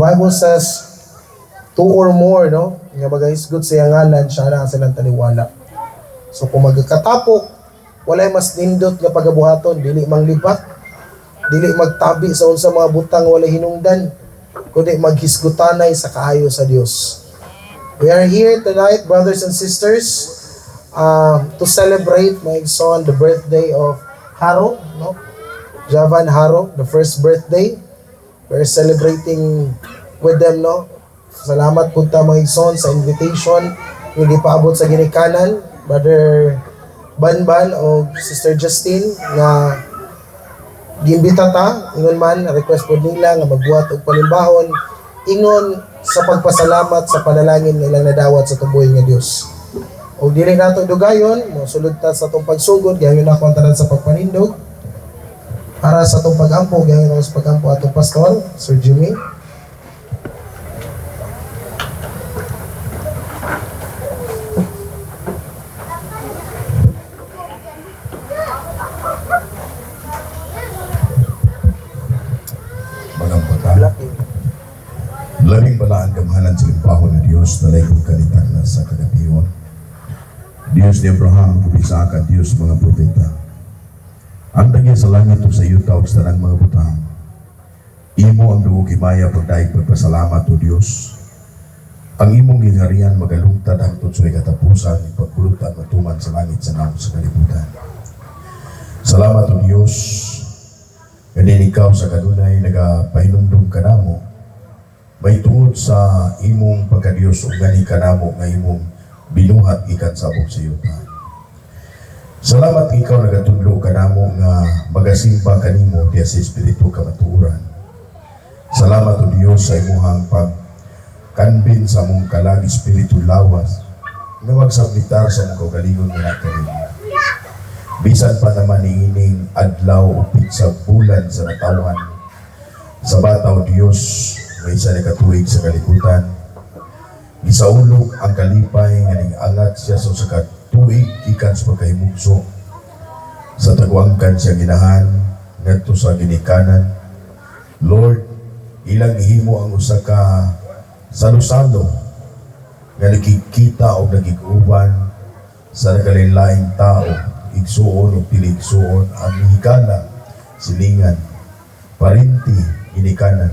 Bible says, two or more, no? Nga guys, good sa ngalan, siya lang silang taliwala. So kung magkatapok, walay mas nindot nga pagabuhaton, dili manglibat, dili magtabi sa unsa mga butang walay hinungdan, kundi maghisgutanay sa kaayo sa Dios. We are here tonight, brothers and sisters, to celebrate my son, the birthday of Haro, no? Javan Haro, the first birthday. We're celebrating with them, no? Salamat punta mga son sa invitation yung ipaabot sa ginikanan, Brother Banban o Sister Justine nga giimbita ta, ingon man request po nila nga magbuhat og panimbahon ingon sa pagpasalamat sa panalangin nga ilang nadawat sa tubuhay nga Dios. O dili nato dugayon, mo sulod ta sa atong pagsugod, gayon na ko tanan sa pagpanindog para sa atong pagampo, gayon na sa pagampo atong pastor, Sir Jimmy. Labing balaan kamahalan sa limpahon ng Diyos na laygong kanitak na sa kagabiyon. Diyos ni Abraham, kubisa ka Diyos mga propeta. Ang tagya sa langit o sa iyo tawag sa tanang mga butang. Imo ang dugo kimaya pagdaig pagpasalamat o Diyos. Ang imong giharian magalungtad hangtod sa katapusan, ipagpulutan matuman sa langit sa naong sa kalibutan. Salamat o Diyos. Ganin ikaw sa kanunay nagapahinumdum ka namo. May tungod sa imong pagkadiyos o gani kanamo nga imong binuhat ikan sabog sa iyo. Salamat ikaw nagatudlo kanamo nga magasimba kanimo diya sa espiritu kamatuoran. Salamat o Dios sa imong pagkanbin sa mong kalag espiritu lawas nga magsablitar sa mong kaugalingon nga nakanimo. Bisan pa naman ining adlaw o pitsag bulan sa natawan sa bata o Dios may isa na katuig sa kalibutan. Gisaulog ang kalipay nga ning-angat siya sa katuig ikan sa pagkahimugso. Sa tagwangkan siya ginahan ngadto sa ginikanan. Lord, ilang himo ang usa ka salusalo nga nakikita o nagiguban sa nagalain-laing tao, igsuon o piligsuon ang higala, silingan, parinti, ginikanan.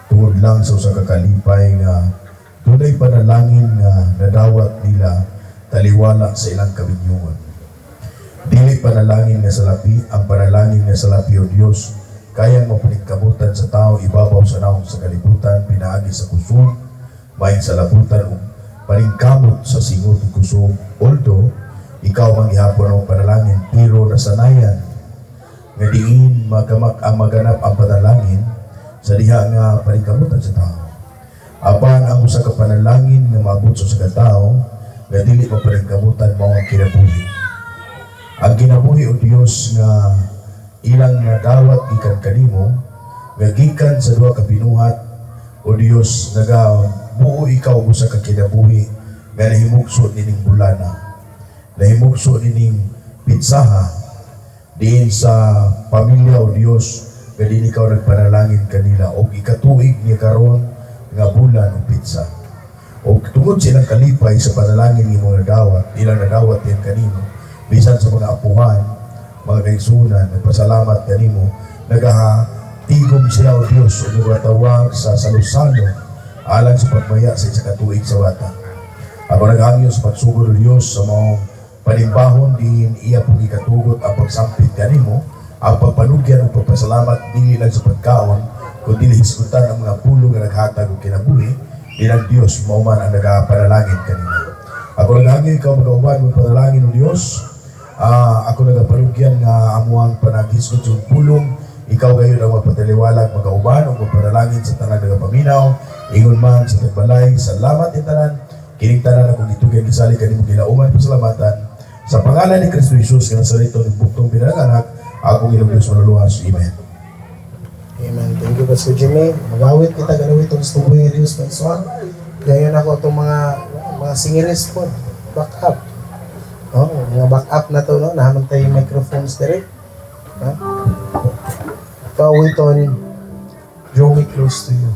Tungod lang sa usa ka kalipay nga dunay panalangin nga nadawat nila taliwala sa ilang kabinyungon. Dili panalangin nga salapi, ang panalangin nga salapi o Dios kayang mapaningkamutan sa tao ibabaw sa naong sa kalibutan, pinaagi sa kusog, maing sa labutan o paningkamot sa singot o kusog. Although ikaw mang ihapon ang panalangin, pero nasanayan nga diin ang maganap ang panalangin sa diha nga paningkamutan sa tao. Apan ang usa ka panalangin nga maabot sa tao nga dili mapaningkamutan mao ang kinabuhi. Ang kinabuhi o Dios nga ilang nadawat ikan kanimo nga gikan sa duha ka binuhat o Dios nagabuo ikaw usa ka kinabuhi nga nahimugso nining bulana, nahimugso nining pitsaha diin sa pamilya o Dios. Kaya ikaw nagpanalangin kanila o ikatuig niya karon nga bulan o pizza. O tungod silang kalipay sa panalangin ni mga nadawat, ilang nadawat yan kanino. Bisan sa mga apuhan, mga kaigsunan, nagpasalamat kanimo, nagahatigom sila o Diyos o nagwatawag sa salusalo alang sa pagmaya sa isa katuig sa wata. Ako nag-angyo sa pagsugod o Diyos sa mga panimbahon din iya pong ikatugot ang pagsampit kanimo. Ang pagpanugyan o pagpasalamat dili lang sa pagkaon, kundi hisgutan ang mga pulo nga naghatag o kinabuhi, ilang Diyos, mauman ang nagapanalangin kanina. Ako nagangin ikaw mag-auban mo panalangin ng Diyos. Ako nagapanugyan nga amuang panaghisgot sa pulong, ikaw gayon ang magpataliwalag, mag-auban o magpanalangin sa tanang nagapaminaw, ingon man sa tagbalay, salamat itanan, kining tanan akong itugyan gisali kanimo ginauman pasalamatan. Sa pangalan ni Kristo Jesus, nga nasarito ng buktong pinanganak, akong ilong Diyos maluluwas. Amen. Amen. Thank you, Pastor Jimmy. Magawit kita galawit itong stuboy ng Diyos may son. Gayon ako itong mga singeres po. Back up. Mga back up na to, no? Nahamon tayo yung microphones direct. Gawit on, draw me close to you.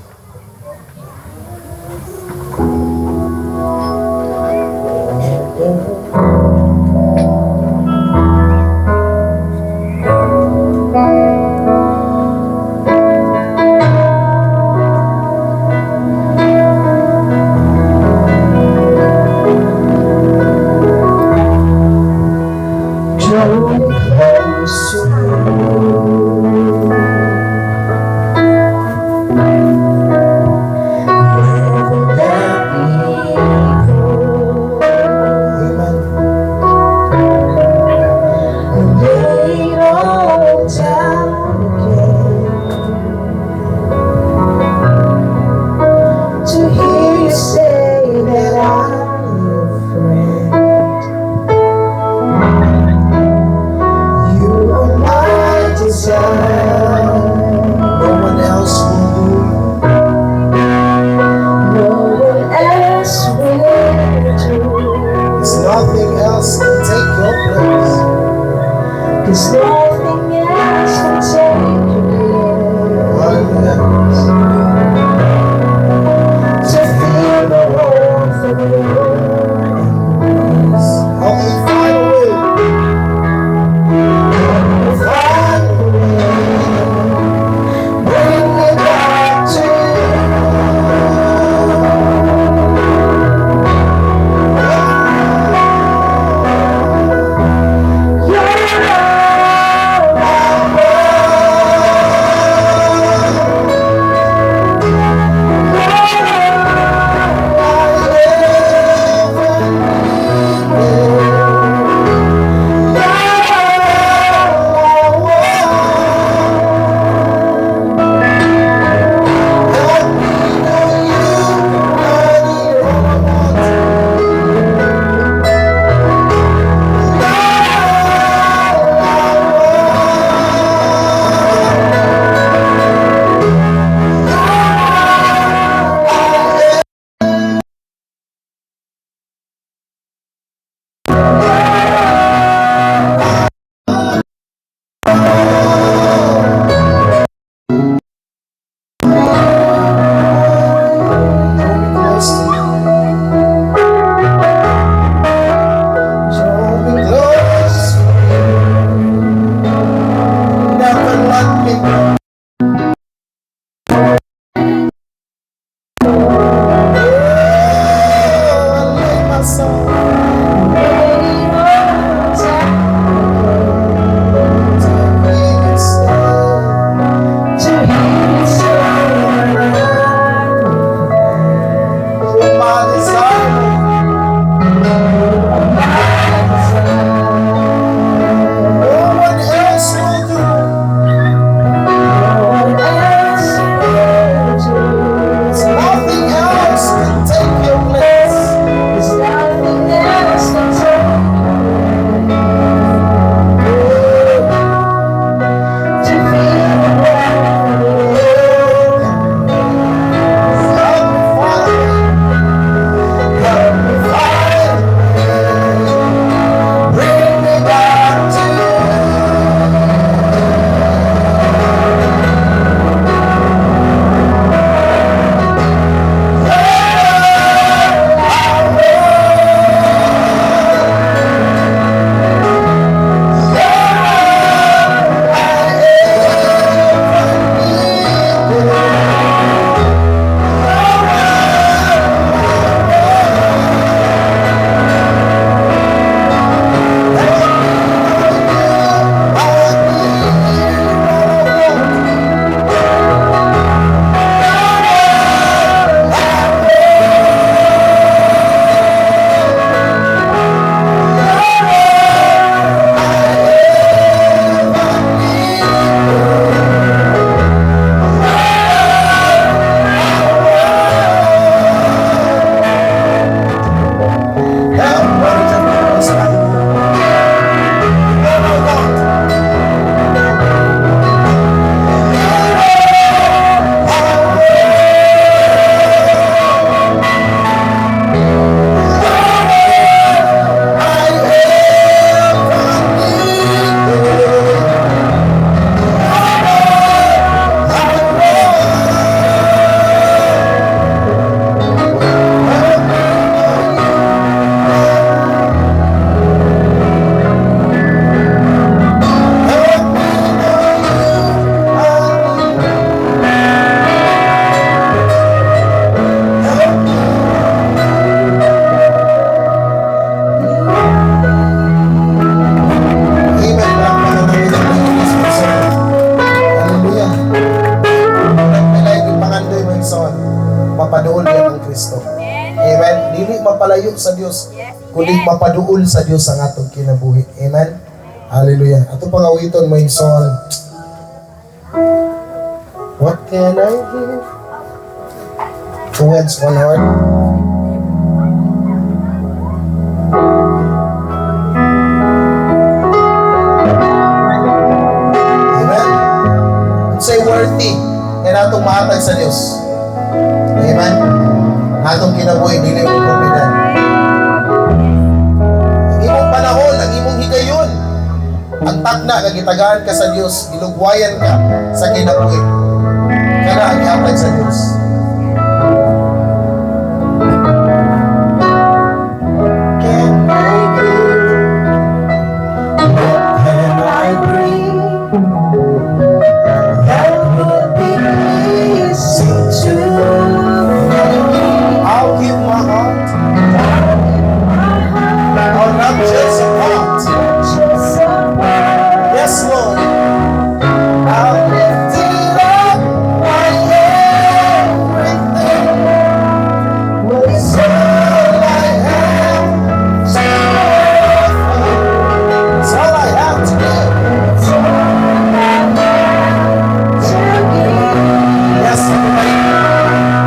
igsoon, mapaduol yan ang Kristo. Amen. Dili mapalayo sa Dios, kundi mapaduol sa Dios ang atong kinabuhi. Amen. Hallelujah. Ato pangawiton mo yung song. What can I give? Two heads, one heart. Amen. Say worthy na natong mahatag sa Dios. Amen. Atong kinabuhi, dili mo propiedad. Ang imong panahon, ang imong higayon, ang takna nga gitagaan ka sa Dios, ilugwayan ka sa kinabuhi. Kana ang ihatag sa Dios. Can I give? What can I bring? That would be pleasing to me. I'll give my heart. I'll not just a part. Yes, Lord. I'll lift it up, my everything. Well, it's all I have to offer. It's all I have to give. It's all I have to give. Yes, Lord.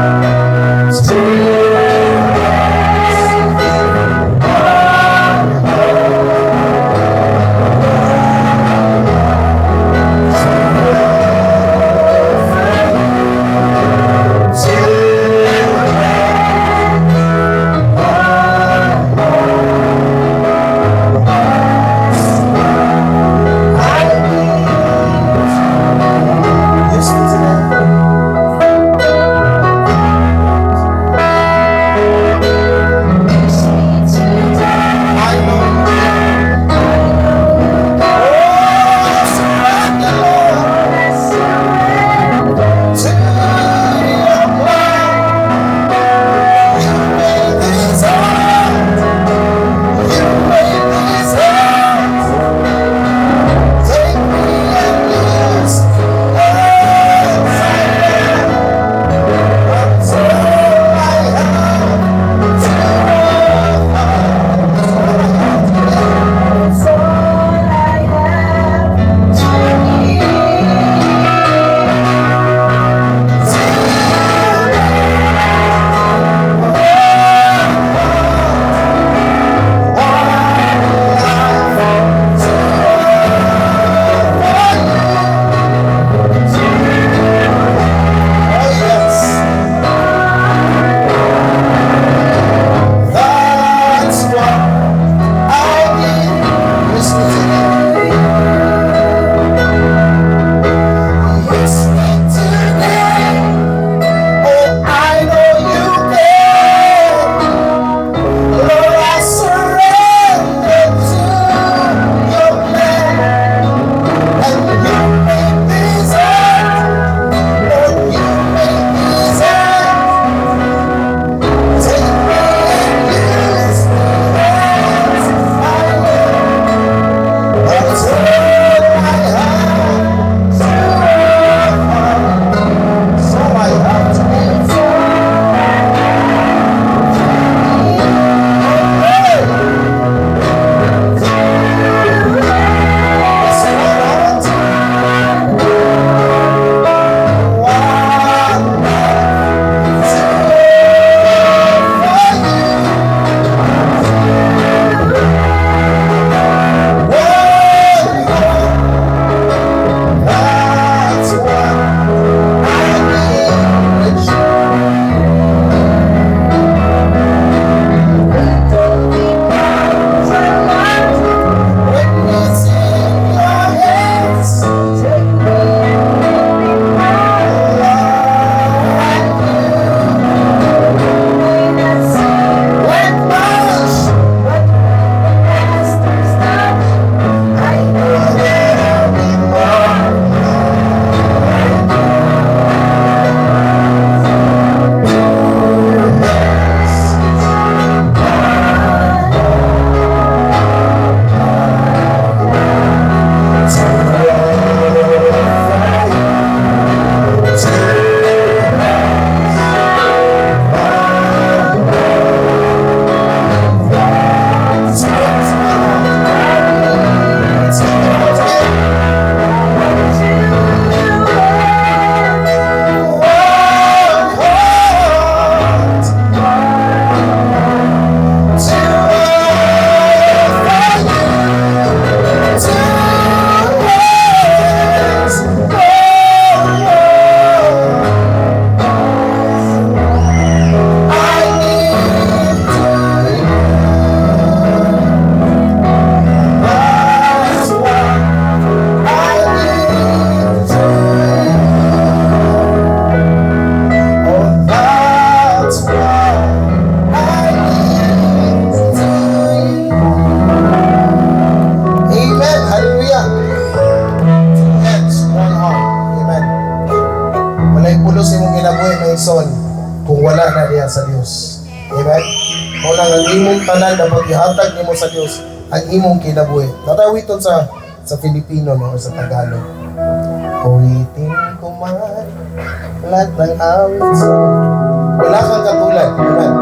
kung wala na diya sa Dios. Amen? Kung lang ang imong tanan dapat ihatag nimo sa Dios ang imong kinabuhi. Natawiton sa Filipino no, or sa Tagalog. Ulitin ko man lahat ng awit sa wala kang katulad. Amen?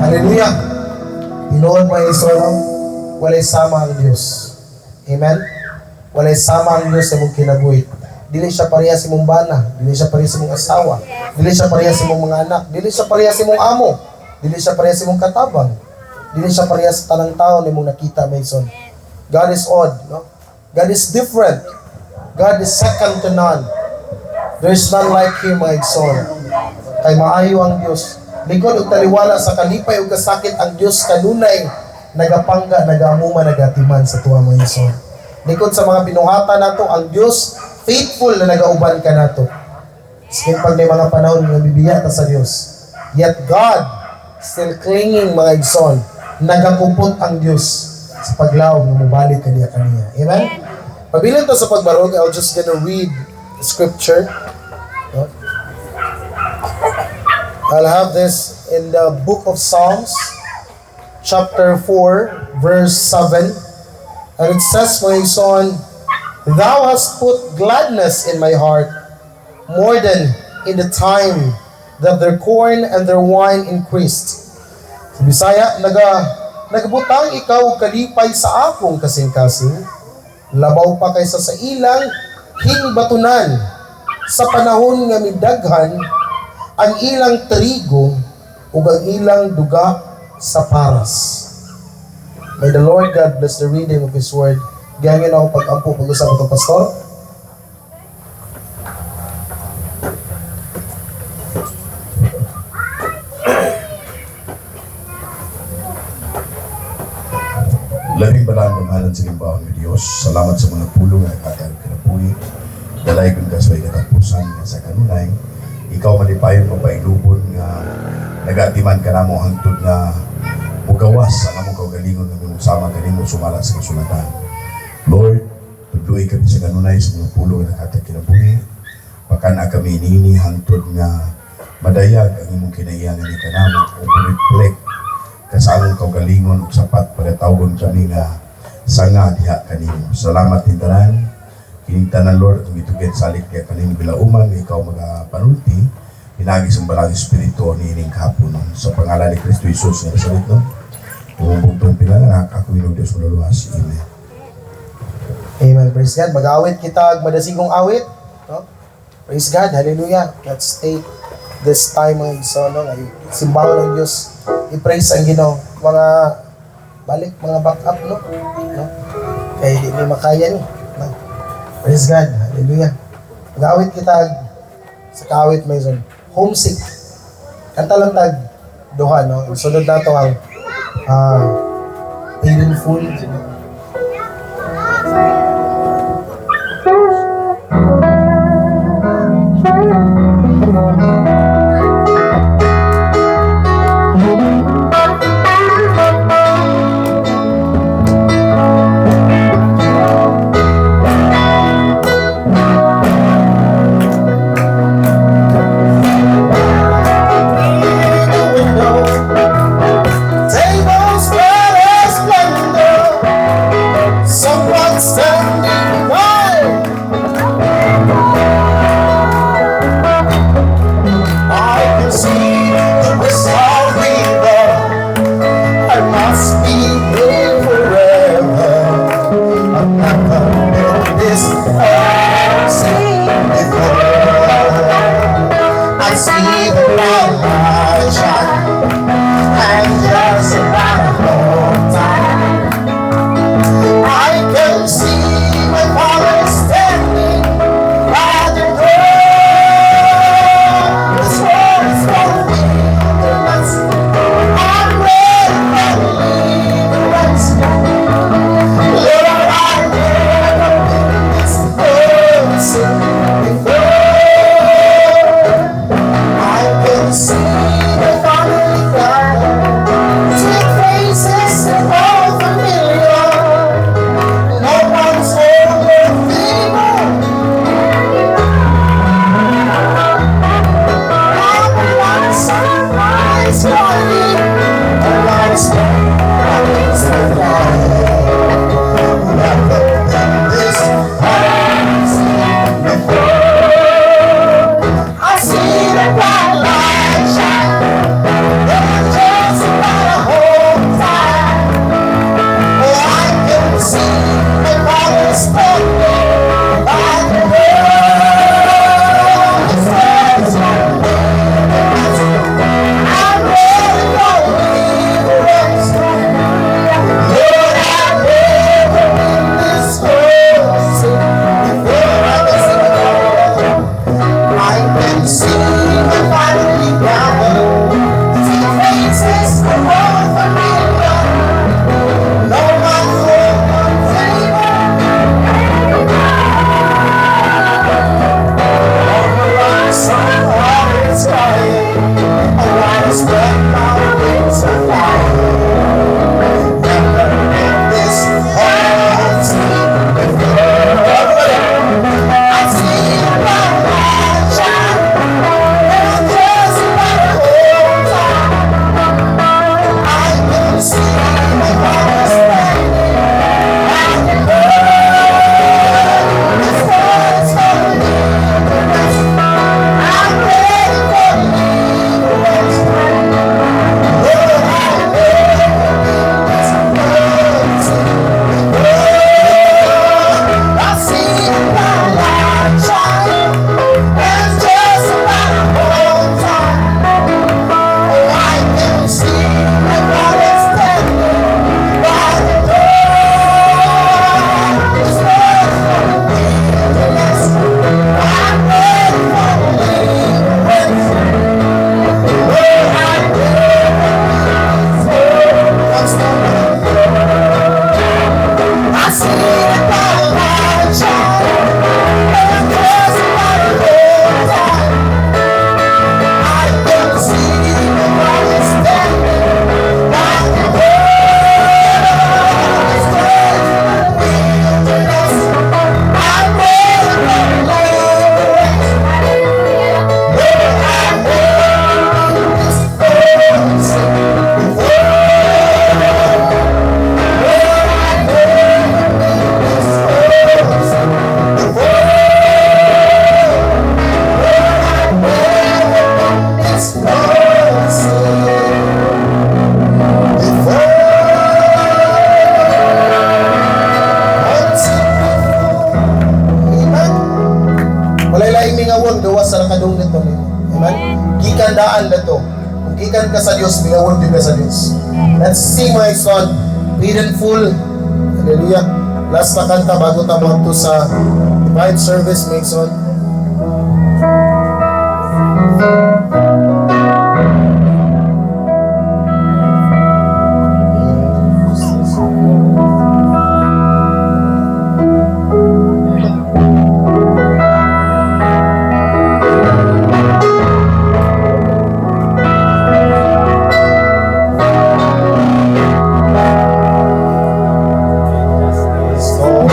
Hallelujah. Pinoon mo Israel, walay sama ang Diyos. Amen? Walay sama ang Diyos sa mong kinabuhi. Dili siya pareha sa mong bana, dili siya pareha sa mong asawa, dili siya pareha sa mong mga anak, dili siya pareha sa mong amo, dili siya pareha sa mong katabang, dili siya pareha sa tanang tao ni mong nakita, Mason. God is odd, no? God is different. God is second to none. There's none like Him, mga igsoon. Kay maayo ang Dios. Likod ug taliwala sa kalipay ug kasakit ang Dios kanunay nagapangga, nagaamuma, nagatiman sa tuwa mga igsoon. Likod sa mga binuhatan nato ang Dios faithful na nagauban ka nato. Sige pag may mga panahon nga bibiya ta sa Dios. Yet God still clinging, mga igsoon. Nagakupot ang Dios sa paglaw nga mubalik kaniya. Amen? Pabilin to sa pagbarog, I'll just gonna read the scripture. No? I'll have this in the book of Psalms, chapter 4, verse 7. And it says, my son, Thou hast put gladness in my heart, more than in the time that their corn and their wine increased. Sa Bisaya, nagbutang ikaw og kalipay sa akong kasing-kasing, labaw pa kaysa sa ilang hingbatunan, sa panahon nga midaghan ang ilang trigo ug ang ilang duga sa paras. May the Lord God bless the reading of His Word. Gangin ako pag-ampo pag-usap ito, Pastor. Labing balang mamahalan sa limbawang ng Diyos. Salamat sa mga pulong at katang kinabuhi. Dalay kong kasway katapusan nga sa kanunay. Ikaw malipayon papailubon nga nagatiman ka na mo hangtod nga mugawas sa among kaugalingon nga minusama kanimo sumalat sa kasulatan. Lord, tuloy kami sa kanunay sa mga pulong at katang kinabuhi. Pakana kami nini hangtod nga madayag ang imong kinaiyangan ni kanamo o reflect kasamang kaugalingon ug sapat para tawgon kami nga sanga diha kanimo. Salamat tindaran. Kining tanan Lord at mitugid salig diha kanimo bilauman ikaw magapanulti hinagis ang balang espiritu niining kahapon sa pangalan ni Kristo Jesus nga nasalit no. Tumumbong pinanganak ako inog Dios maluluwas. Amen. Amen. Praise God. Mag-awit kita ag madasigong awit. No? Praise God. Hallelujah. Let's take this time mga igsoon, no? Simbahan ng Diyos. I-praise ang Ginoo. Mga balik, mga backup, no? Kaya hindi may makaya ni. No? Praise God. Hallelujah. Mag-awit kita sa kaawit may zon. Homesick. Kanta lang tag duha, no? Sunod na ito ang painful. see my finally gathered. See faces the world familiar. No one hope on favor. On the right side, heart is crying. A light is spread, my wings are flying. Never in this heart sleep before. I see a bright light shine, and I'm just about to hold on. I can see my father standing at the door. This world is holding me. I'm ready for the deliverance. Lord, I'm ready for this mercy. I see a bright light shine, and it's just about to hold on. Oh, I can see my father standing by the door. This world is holding me. I'm ready for deliverance. Lord, I'm ready for what's coming. I see the bright light shine, and I'm just about to hold on. I can see the Father standing by the door. This world is wilderness. I'm ready for deliverance. Lord, I'm ready this walay laing mingawon gawas sa nakadung nito ni. Amen. Gikan daan nato. Kung gikan ka sa Dios, mingawon din ka sa Dios. Let's sing, my son. Paid in full. Hallelujah. Last na kanta bago ta mo sa divine service, my son. So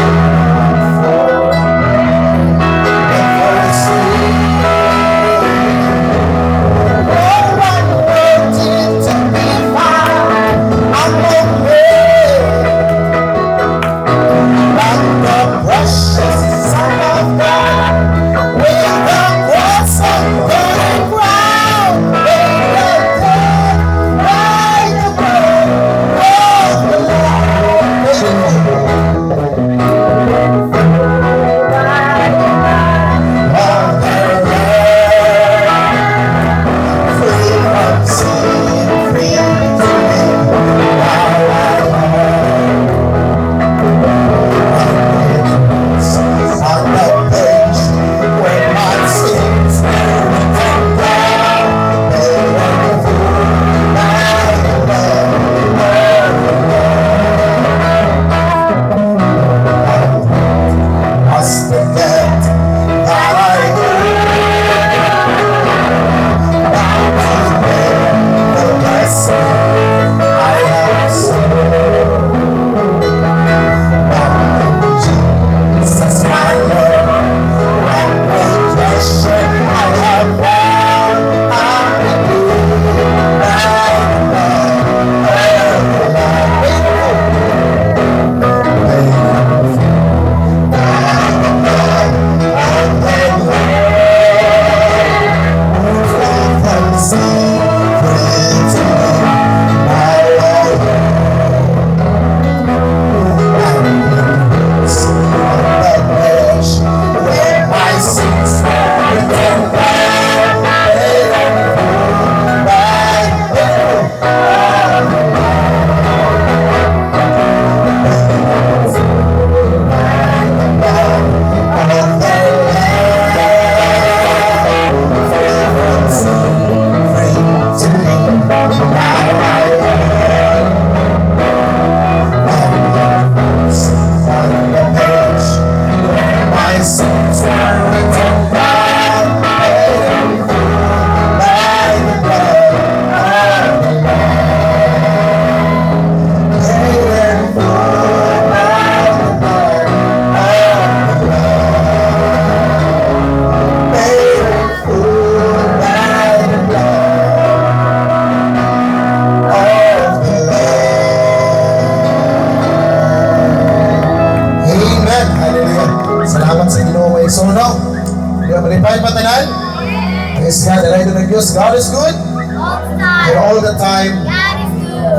Praise God. Dahil ng Diyos, God is good. And all the time.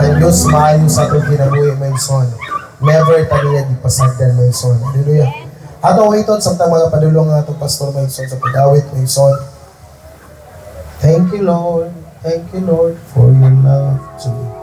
Ang Diyos maayo sa atong kinabuhi, my son. Never taniya di pasagdan, my son. Hallelujah. Ato iton sa mga padulong ng atong pastor, my son, sa pagawit, my son. Thank you, Lord. Thank you, Lord, for your love to me.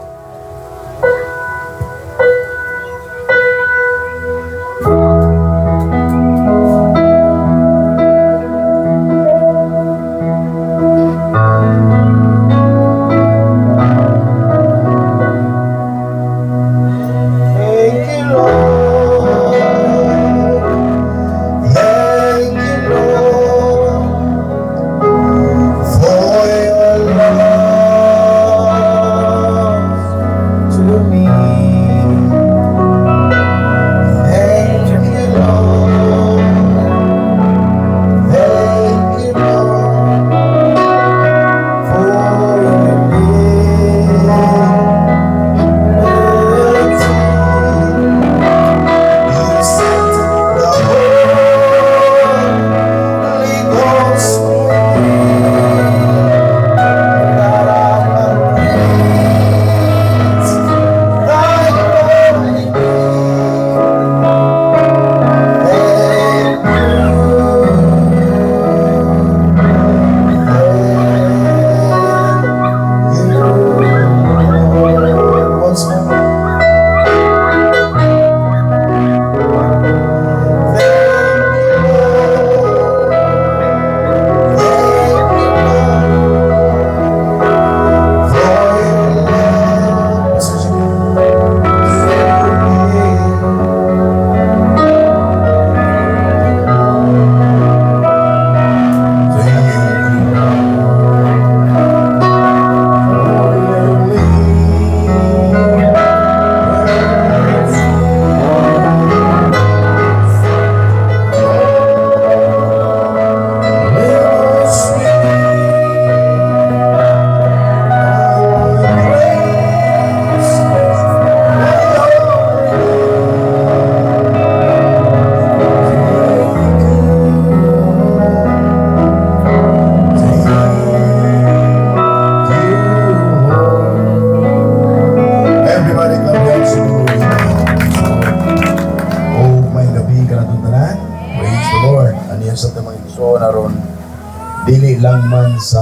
Dili lang man sa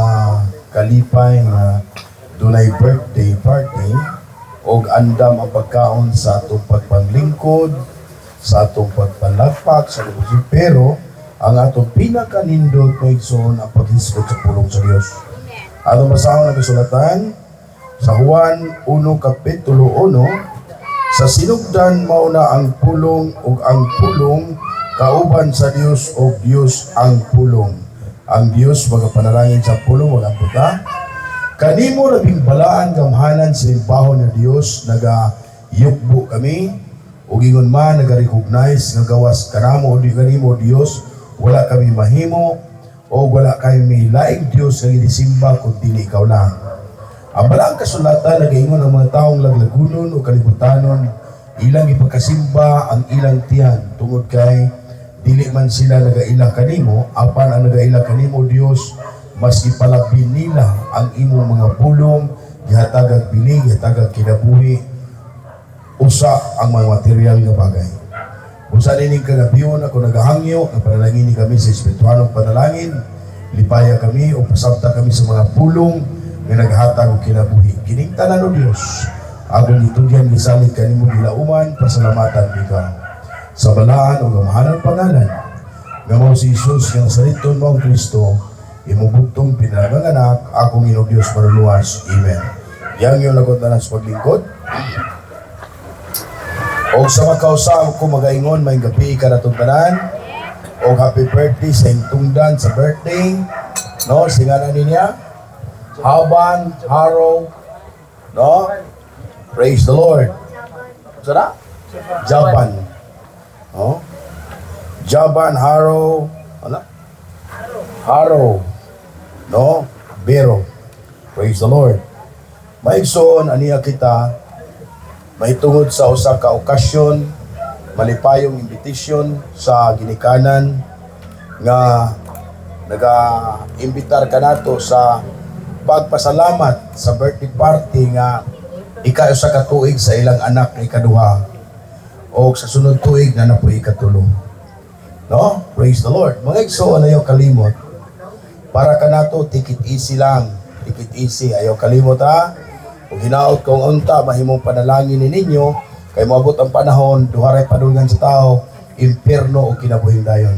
kalipay nga dunay birthday party og andam ang pagkaon sa atong pagpanglingkod, sa atong pagpanlagpak sa lubusin, pero ang atong pinakanindot mo igsoon ang paghisgot sa pulong sa Dios. Atong basahon ang kasulatan sa Juan 1 kapitulo 1, sa sinugdan mao na ang pulong ug ang pulong kauban sa Dios ug Dios ang pulong. Ang Dios magapanalangin sa pulong walang buta. Kanimo labing balaan gamhanan sa limpahon ng Dios, nagayukbo kami ug ingon man nagarecognize nga gawas kanamo o di kanimo Dios wala kami mahimo o wala kami laing Dios nga ginisimba kun dili ikaw lang. Ang balaang kasulatan nagaingon ang mga taong laglagunon o kalibutanon ilang ipagkasimba ang ilang tiyan tungod kay dili man sila nagaila kanimo, apan ang nagaila kanimo Dios, mas ipalabin nila ang imong mga pulong, gihatagag bilig, gihatagag kinabuhi, usa ang mga material nga bagay. Usa nining kagabiyon ako nagahangyo, ang panalangin kami sa espiritualong panalangin, lipaya kami o pasabta kami sa mga pulong nga naghatag og kinabuhi. Kining tanan o Dios, akong gitugyan gisalit kanimo gilauman, pasalamatan ikaw. Sa balaan o gamahanan pangalan nga mao si Jesus nga saliton mo ang Kristo imubugtong pinalagang anak akong Ginoo Dios manuluwas. Amen. Yang yung lagot na sa paglingkod o sa makausap ko magaingon may gabi karatong tanan o happy birthday sa intungdan sa birthday no singalan niya Haban Haro no praise the Lord. Sara Japan. Oh? Jaban Haro, ano? Haro, no? Bero. Praise the Lord. Maigsoon aniya kita mahitungod sa usa ka okasyon, malipayong imbitasyon sa ginikanan nga naga-imbitar ka nato sa pagpasalamat sa birthday party nga ika-usa ka tuig sa ilang anak nga ikaduha o sa sunod tuig na napoy ikatulo. No? Praise the Lord. Mga igsoon, ayaw kalimot. Para ka nato, take it easy lang. Take it easy. Ayaw kalimot ha. Kung hinaot kong unta, mahimong panalangin ni ninyo, kay moabot ang panahon, duharay padulngan sa tao, impierno o kinabuhing dayon.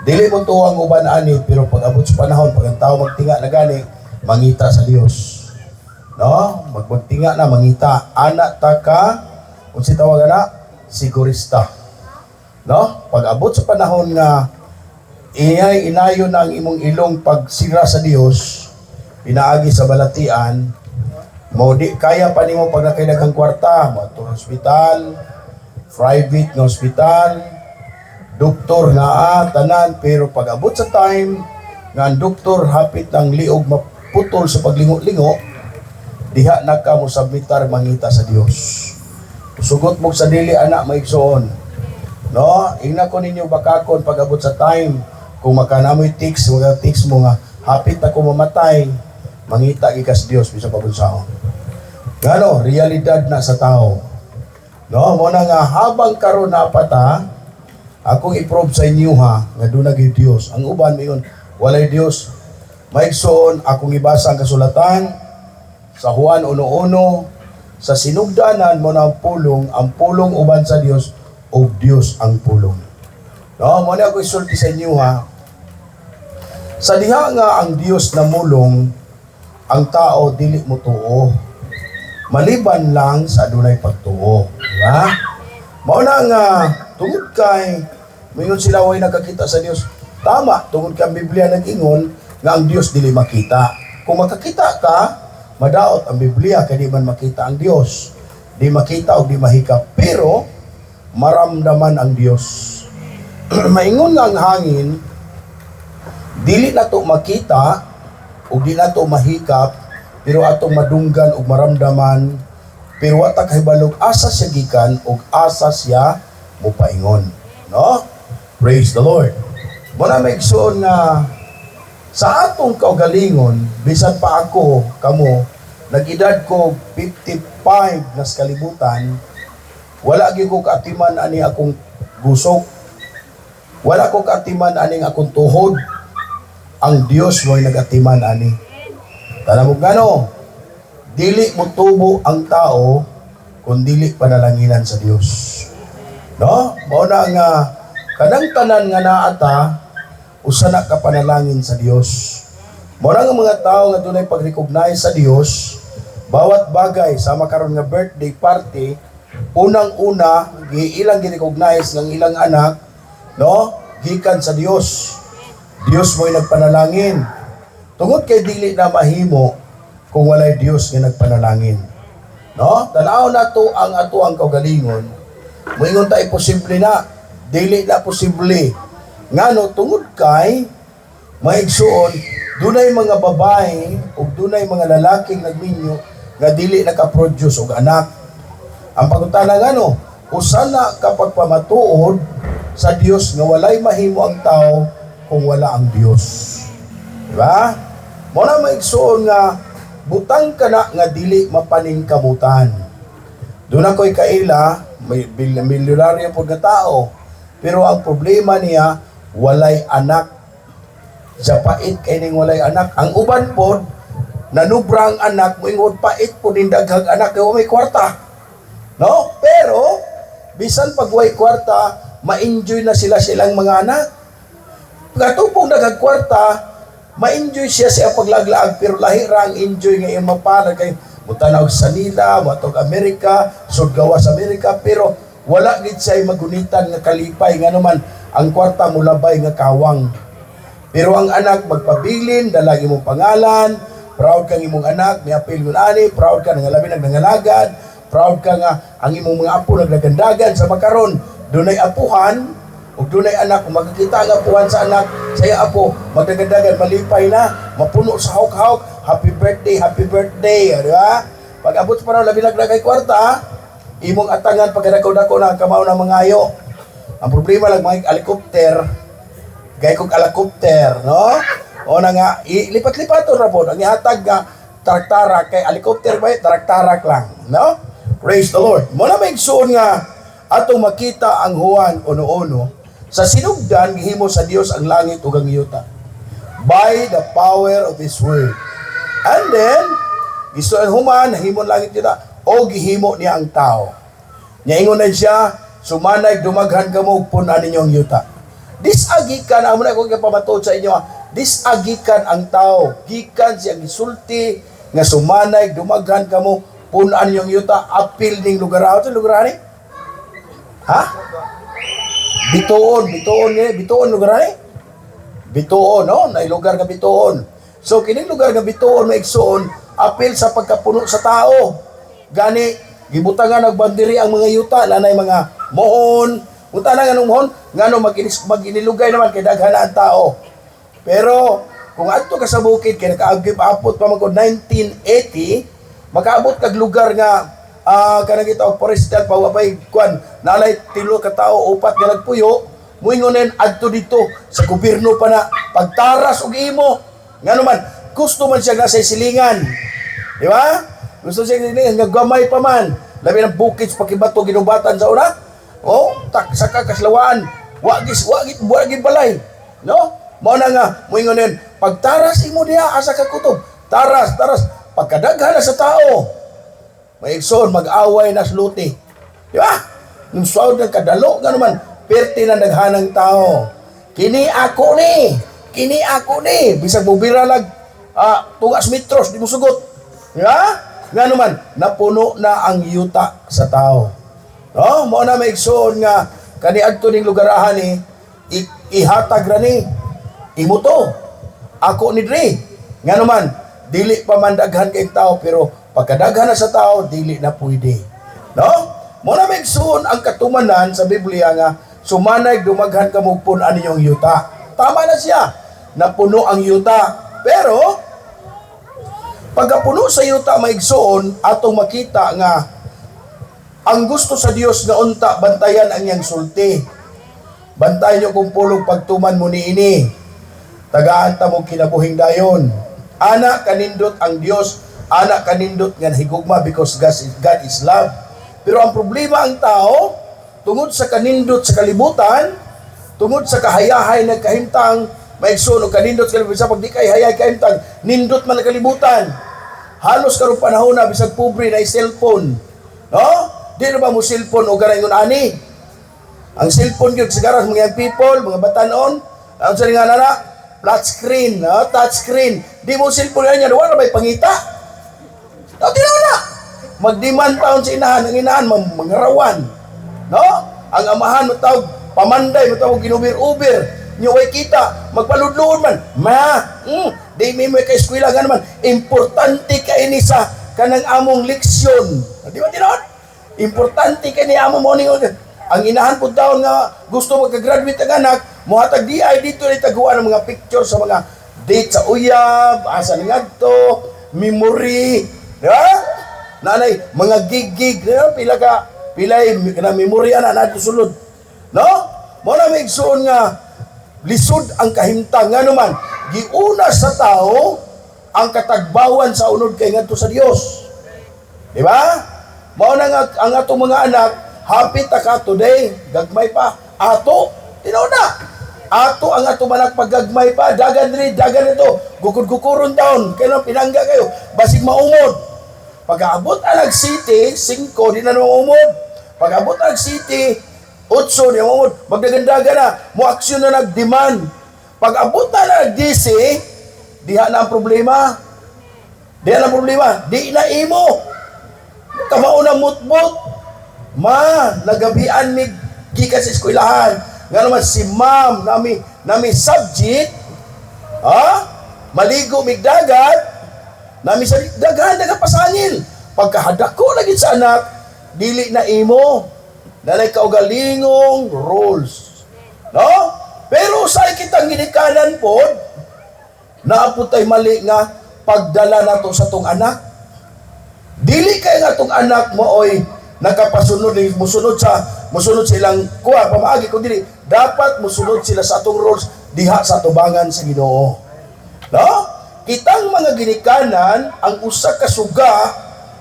Dili mo to ang uban ani, pero pag abot sa panahon, pag ang tao magtinga na gani, mangita sa Dios. No? Magtinga na, mangita. Anak ta ka, kung si tawag na, sigurista. No? Pag abot sa panahon nga, inayon ang imong ilong pagsira sa Dios, pinaagi sa balatian, mo di kaya pa nimo pag nakailagang kwarta, mo to hospital, private nga hospital, doktor nga tanan, pero pag abot sa time nga ang doktor hapit ng liog maputol sa paglingo-lingo, diha na ka mo submitar mangita sa Dios. Sugot mo sa dili anak maigsoon. No, ingna ko ninyo bakakon pag abot sa time kung makanamoy text mo nga hapit ako mamatay, mangita gikas Dios bisan pag-unsaon. Ngano, realidad na sa tao. No, mo na nga habang karon na pata, akong i-prove sa inyo ha, nga doon naging Diyos. Ang uban mayon, walay Diyos. Maigsoon, akong ibasa ang kasulatan sa Juan 1:1, sa sinugdanan mo na ang pulong uban sa Diyos, o Diyos ang pulong. No, mo na ako isulti sa inyo ha. Sa diha nga ang Diyos na mulong, ang tao dili mo tuo. Maliban lang sa adunay pagtuo. Diba? Mauna nga, tungod kay, mingon sila way nakakita sa Dios. Tama, tungod kay ang Biblia nag-ingon, nga ang Dios dili makita. Kung makakita ka, madaot ang Biblia, kay di man makita ang Dios. Di makita o di mahikap. Pero, maramdaman ang Dios. Maingon nga ang hangin, dili na to makita, o di na to mahikap, pero atong madunggan o maramdaman, pero wata kahibalog asa siya gikan o asa siya mupaingon. No? Praise the Lord. Muna may igsoon nga sa atong kaugalingon, bisan pa ako, kamo, nag-edad ko 55 nas kalibutan, wala gyud ko kaatiman ani akong gusok. Wala ko kaatiman aning akong tuhod. Ang Dios mo'y nag-atiman ani. Tanang mo gano, dili mo tubo ang tao kung dili panalanginan sa Dios. No? Mauna nga, kanang tanan nga naata, usana ka panalangin sa Dios. Mauna nga mga tao nga dunay pag-recognize sa Dios, bawat bagay, sama karon nga birthday party, unang-una, ilang gi-recognize ng ilang anak, no? Gikan sa Dios. Dios mo'y nagpanalangin. Tungod kay dili na mahimo kung walay Dios nga nagpanalangin. No? Tanaw na to ang ato ang kaugalingon. Moingon ta imposible na. Dili na posible. Ngano tungod kay maigsuon dunay mga babae ug dunay mga lalaking nagminyo nga dili naka-produce og anak. Ang pagutana ngano, usana kapag pamatuod sa Dios nga walay mahimo ang tao kung wala ang Dios. Diba? Muna maigsoon nga butang ka na nga dili mapaningkamutan. Doon ako'y kaila, may milyonaryo po na tao, pero ang problema niya, walay anak. Sa pait kay ning walay anak. Ang uban po, nanubrang anak, moingod pait po din daghang anak, kaya may kwarta. No? Pero, bisan pag way kwarta, ma-enjoy na silang mga anak. Pagkatupong daghang kwarta, ma-enjoy siya sa paglaglaag, pero lahira ang enjoy nga yung mapala kay mutanaw sa nila, matog Amerika, sudgawa sa Amerika, pero wala gid siya magunitan nga kalipay nga naman ang kwarta mulabay nga kawang. Pero ang anak magpabilin, dalang imong pangalan, proud kang imong anak, may apil mo ani, proud ka nga labi nagngalagad, proud ka nga ang imong mga apo nagdagandagan sa makaron, dunay apuhan, ug dunay anak, kung makikita ang apuhan sa anak, saya apo, magdagadagan, malipay na, mapuno sa hawk-hawk, happy birthday, di ba? Pag abot pa raw, labi naglagay kwarta, imong atangan, pagkadako-dako na, kamao na mangayo. Ang problema lang, mga helicopter, gay kog helicopter, no? O na nga, lipat-lipat ra po. Ang ihatag nga, tarak-tarak, kay helicopter ba, tarak-tarak lang, no? Praise the Lord. Muna may igsoon nga, atong makita ang Juan uno-uno, sa sinugdan, gihimo sa Dios ang langit ug ang yuta. By the power of His word. And then, gisoon human, nahimon langit yuta, o gihimo niya ang tao. Niyaingon na siya, sumanay, dumaghan ka mo, punan ninyong yuta. Disagikan, amo na kung kapamatod sa inyo, disagikan ang tao, gikan siya gisulti, nga sumanay, dumaghan ka mo, punan ninyong yuta, apil ning lugar. Ito lugar ni? Ha? Bituon lugar ni? Bituon, no? Na lugar nga Bituon. So, kining lugar nga Bituon, maigsoon, apil sa pagkapuno sa tao. Gani, gibutangan nagbandiri ang mga yuta, lanay mga mohon. Punta na nga nung mohon, nga no, mag-inilugay naman, kay daghan na ang tao. Pero, kung ato ka sa bukid, kaya nakaagip-apot pa magod 1980, makaabot kag lugar nga, kanang ito, forestal, pawabay, kwan, nalay, tilo ka tao, upat nga nagpuyo, muingonin, adto dito, sa gobyerno pa na, pagtaras og imo, nga naman, gusto man siya nga sa silingan, di ba? Gusto siya nga nga gamay pa man, labi ng bukid, pakibato, ginubatan sa una, saka kaslawaan, wagit balay, no? Mao na nga, muingonin, pagtaras imo diha, asa ka kutob, taras, pagkadaghan na sa tao, maigsoon, mag-away na sluti. Di ba? Nung suwad ng kadalo, gano'n perti na naghanang tao. Kini ako ni. Bisag bubiralag, tungas mitros, di mo sugot. Di ba? Gano'n man, napuno na ang yuta sa tao. No? Mo na maigsoon nga, kaniadto ning lugarahan ni, ihatag ra ni, imo to. Ako ni Dre. Gano'n man, dili pa man daghan kayong tao, pero pagkadaghan na sa tao, dili na pwede. No? Muna may igsoon ang katumanan sa Biblia nga, sumanay dumaghan ka mugpun ani yung yuta. Tama na siya, napuno ang yuta. Pero, pagkapuno sa yuta may igsoon, atong makita nga, ang gusto sa Dios nga unta, bantayan ang iyang sulti. Bantayan niyo kung pulong pagtuman mo ni ini. Tagaan ta mo kinabuhing dayon. Anak kanindot ang Dios, anak kanindot nga higugma because God is love. Pero ang problema ang tao, tungod sa kanindot sa kalibutan, tungod sa kahayahay na kahimtang, maigsoon o kanindot sa kalibutan, pag di kahayahay kahimtang, nindot man na kalibutan. Halos karong panahon na, bisag pobre na cellphone. No? Di na ba mo cellphone o ganay ngun ani? Ang cellphone yun, sigara sa mga people, mga batanon, ang sa nga nana, flat screen, touch screen. Di mo cellphone yan, wala may pangita. Tinaw na. Mag-demand taon sa inahan, ang inahan, mangarawan. No? Ang amahan, matawag, pamanday, matawag, ginubir-ubir. Nyo ay kita, magpaludloon man. Di may kay eskwela nga naman. Importante ka ini sa kanang among leksyon. Di ba tinaw? Importante ka ni among morning. Ang inahan po taon nga, gusto magka-graduate ang anak, muhatag di ay dito na taguan ng mga picture sa mga date sa uyab, asa nga to, memory, di ba? Nanay, mga gig-gig, pilay na memorya na natin sulod. No? Muna may igsoon nga, lisod ang kahimtang. Nga naman, giuna sa tao, ang katagbawan sa unod kay ngadto sa Dios. Di ba? Mauna nga, ang atong mga anak, hapit ka today, gagmay pa. Ato, tinaw na. Ato ang atong anak paggagmay pa, dagan ito, gukod-gukuron taon, kaya pinangga kayo, basig maumod. Pag-aabot alag city, 5, di na umod. Pag-aabot alag city, 8, di na umod. Magdagandaga na, mo aksyon na nag-demand. Pag-abot na alag DC, diha na ang problema. Di na imo. Kamao na mutmut. Nagabian ni gikan sa eskwelahan. Nga naman si ma'am, nami subject, maligo migdagat, nami sa daghan pasangil. Pagkahadako lagi sa anak, dili na imo. Nalay kaugalingong rules. No? Pero sa kitang ginikanan po, naaputay mali nga pagdala nato sa tong anak. Dili kay nga tong anak mo oy nakapasunod musunod sa musunod silang kuha pamaagi kun dili dapat musunod sila sa atong rules diha sa atubangan sa Ginoo. No? Kitang mga ginikanan ang usa ka suga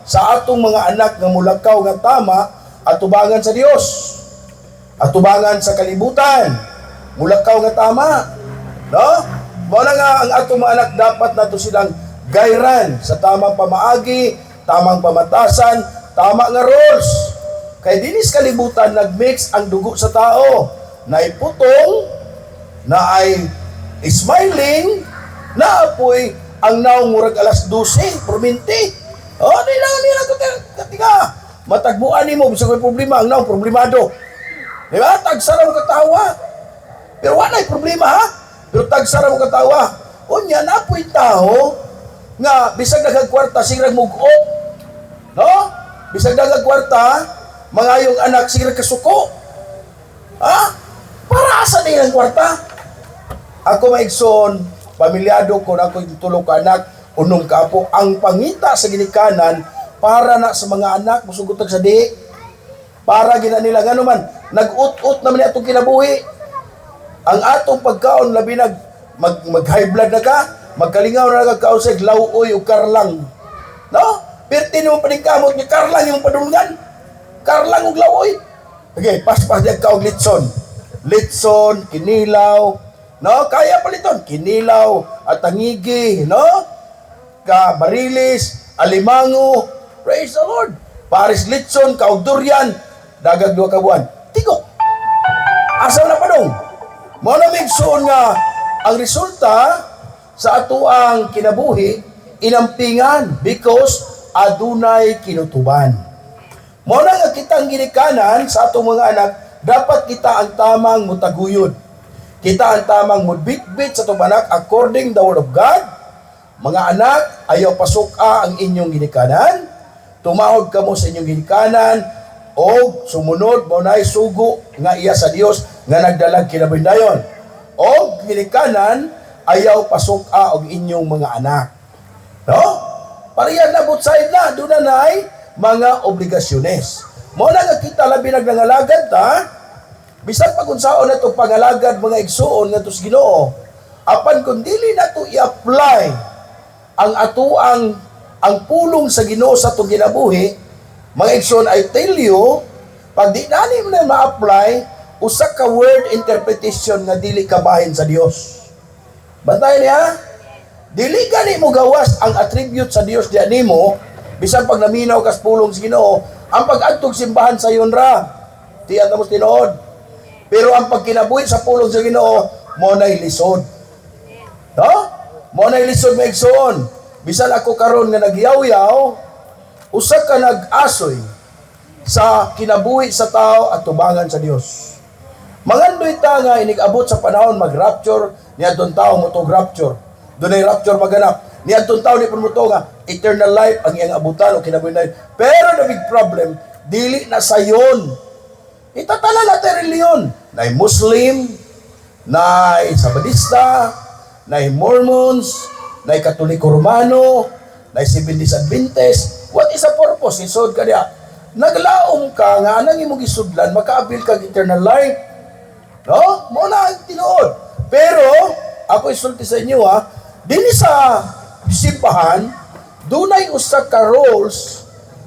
sa atong mga anak nga mulakaw nga tama atubangan sa Dios. Atubangan sa kalibutan. Mulakaw nga tama. No? Mao na nga ang atong mga anak dapat nato silang gayran sa tamang pamaagi, tamang pamatasan, tama nga rules. Kay dinis kalibutan nagmix ang dugo sa tao. Na putong, na ay smiling, na apoy ang naong murag alas 12, perminti. Oh, nila ko katinga. Matagbuan nimo bisag may problema ang naong problemado. Di ba? Tagsara mo katawa. Pero wala problema ha. Pero tagsara mo katawa. Unya na apoy tao nga bisag nagagkwarta sigrag mugot. No? Bisag nagagkwarta mangayong anak sigrag kasuko. Ha? Para asa din ang kwarta? Ako maigsoon, pamilyado ko na ako tulog ka anak, unong kapo, ang pangita sa ginikanan para na sa mga anak, musugutag sa di. Para gina nila, nga naman, nag-ut-ut naman itong kinabuhi. Ang atong pagkaon, labi mag-high blood na ka, magkalingaw na nagkausig, lauoy o karlang. No? Pirti naman paningkamot niya, karlang yung padulungan. Karlang o lauoy. Okay, pas-pas niya ka og litson. Litson, kinilaw, no? Kaya paliton, kinilaw, at tangigi, no? Barilis, alimango, praise the Lord. Paris litson, kaog durian, dagag 2 ka buwan. Tigo. Asa na pa dong? Malamig soon nga, ang resulta sa atuang kinabuhi, inampingan because adunay kinutuban. Muna nga kitang ginikanan sa atong mga anak, dapat kita ang tamang mutaguyod. Kita ang tamang mudbit-bit sa itong anak according the word of God. Mga anak, ayaw pasuka ang inyong ginikanan. Tumahod ka mo sa inyong ginikanan o sumunod mo na'y sugo nga iya sa Dios nga nagdalag kinabuhindayon. O ginikanan, ayaw pasuka ang inyong mga anak. No? Pariyan na both side na, doon na na'y mga obligasyones. Mo na nga kita labi nagnangalagad ta, bisan pag unsaon na itong pangalagad mga igsuon nga tos Ginoo, apan kung dili na ito i-apply ang atuang ang pulong sa Ginoo sa itong ginabuhi, mga igsuon, I tell you, pag di nani mo na ma-apply, usa ka word interpretation nga dili kabahin sa Dios. Bantay niya, dili gani mo gawas ang attribute sa Dios di animo, bisan pag naminaw kas pulong sa Ginoo, ang pag-adtog simbahan sa yon ra, tiyan na mo tinuod. Pero ang pagkinabuhi sa pulong sa Ginoo, mo na'y lisod. No? Mo na'y lisod may igsoon. Bisan ako karon nga nagyaw-yaw, usa ka nag-asoy sa kinabuhi sa tao at tubangan sa Dios. Mangandoy ta nga inig-abot sa panahon mag-rapture, niya doon tao mo to rapture. Doon ay rapture maganap. Niya doon tao ni pumuto nga eternal life ang iyang abutan o kinabuhi na yun. Pero the big problem, dili na sayon. Itatala natin reliyon. Na'y Muslim, na'y Sabadista, na'y Mormons, na'y Katoliko Romano, na'y Seventh-day Adventist. What is the purpose? Isod ka niya. Naglaom ka nga, anang imong isudlan, makaabil kag eternal life. No? Muna ang tinuod. Pero, ako isulti sa inyo ha, dili sa simbahan, dunay usa ka rules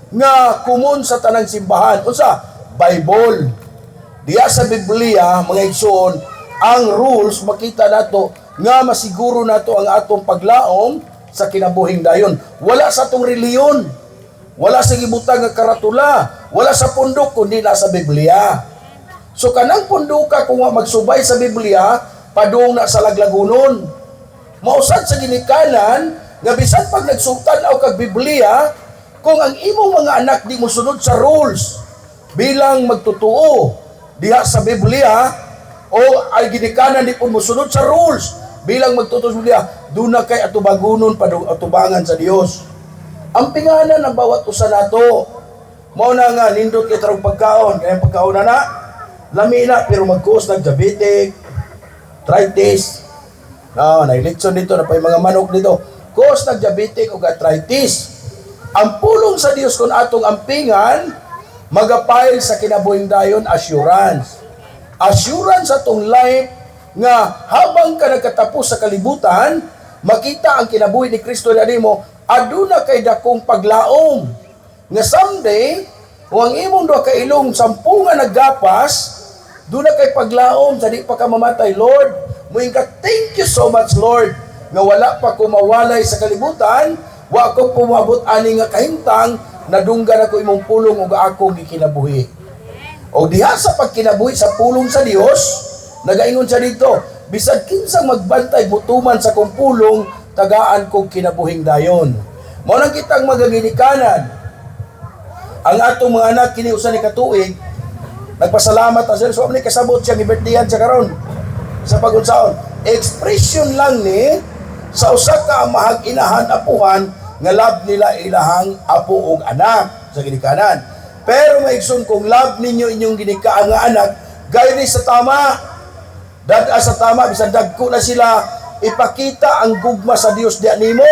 nga kumun sa tanang simbahan. Unsa? Bible. Diya sa Biblia, mga igsoon, ang rules makita nato nga masiguro nato ang atong paglaom sa kinabuhing dayon. Wala sa atong reliyon. Wala sa gibutang nga karatula. Wala sa pundok kundi nasa Biblia. So kanang punduka kung magsubay sa Biblia, padung na sa laglagunon. Mausad sa ginikanan, nga bisan pag nagsultan o kag Biblia, kung ang imong mga anak di mo sunod sa rules, bilang magtutuo, diha sa Biblia, o ay ginikanan di po mo sunod sa rules, bilang magtutuo sa Biblia, doon na kay atubagunon, atubangan sa Dios. Ang pinganan ng bawat usa nato, mao na nga, nindot kay tarong pagkaon, kaya pagkaon na, lamina, pero mag-cause ng diabetic, arthritis, na-election dito, na pa yung mga manok dito, cause ng diabetic o arthritis. Ang pulong sa Dios kung atong ampingan, magapayag sa kinabuhing dayon assurance. Assurance sa tong life nga habang ka nagkatapos sa kalibutan, makita ang kinabuhi ni Kristo na mo, aduna kay dakong paglaom. Nga someday, kung ang imong duha ka ilong 10 nga naggapas, duna kay paglaom sa di pa ka mamatay, Lord. Muing ka, thank you so much, Lord, nga wala pa ko mawalay sa kalibutan, wa ko pumabot ani nga kahintang, nadunggan ako imong pulong ug ako gikinabuhi. O diha sa pagkinabuhi sa pulong sa Dios, nagaingon siya dito, bisag kinsang magbantay butuman sa kong pulong, tagaan kong kinabuhing dayon. Mao nang kitang magaginikanan. Ang atong mga anak kini usa ni katuig, nagpasalamat ta sila so ni kasabot siya gi-birthdayan siya karon sa pag-unsaon. Expression lang ni sa usa ka mahag inahan apuhan nga love nila ilahang apo ug anak sa ginikanan. Pero maigsoon kung love ninyo inyong ginikaan nga anak, gayri sa tama. Dada sa tama bisan dagko na sila, ipakita ang gugma sa Dios diya nimo.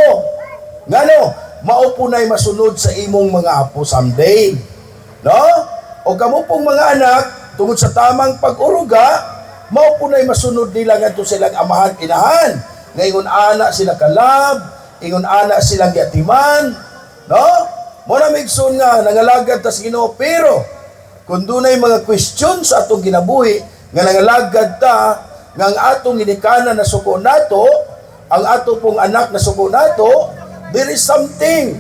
Ngano? Mao punay masunod sa imong mga apo someday. No? O kamo pong mga anak tungod sa tamang pag-uruga, mao punay masunod nila ngadto silang amahan inahan. Ngayon ana sila kalab, ingon ana silang yatiman, no? Mo na migsun nga nangalagad ta sa Ginoo, pero kung dunay mga question sa atong ginabuhi nga nangalagad ta nga ang atong ginikanan na suko nato, ang ato pong anak na suko nato, there is something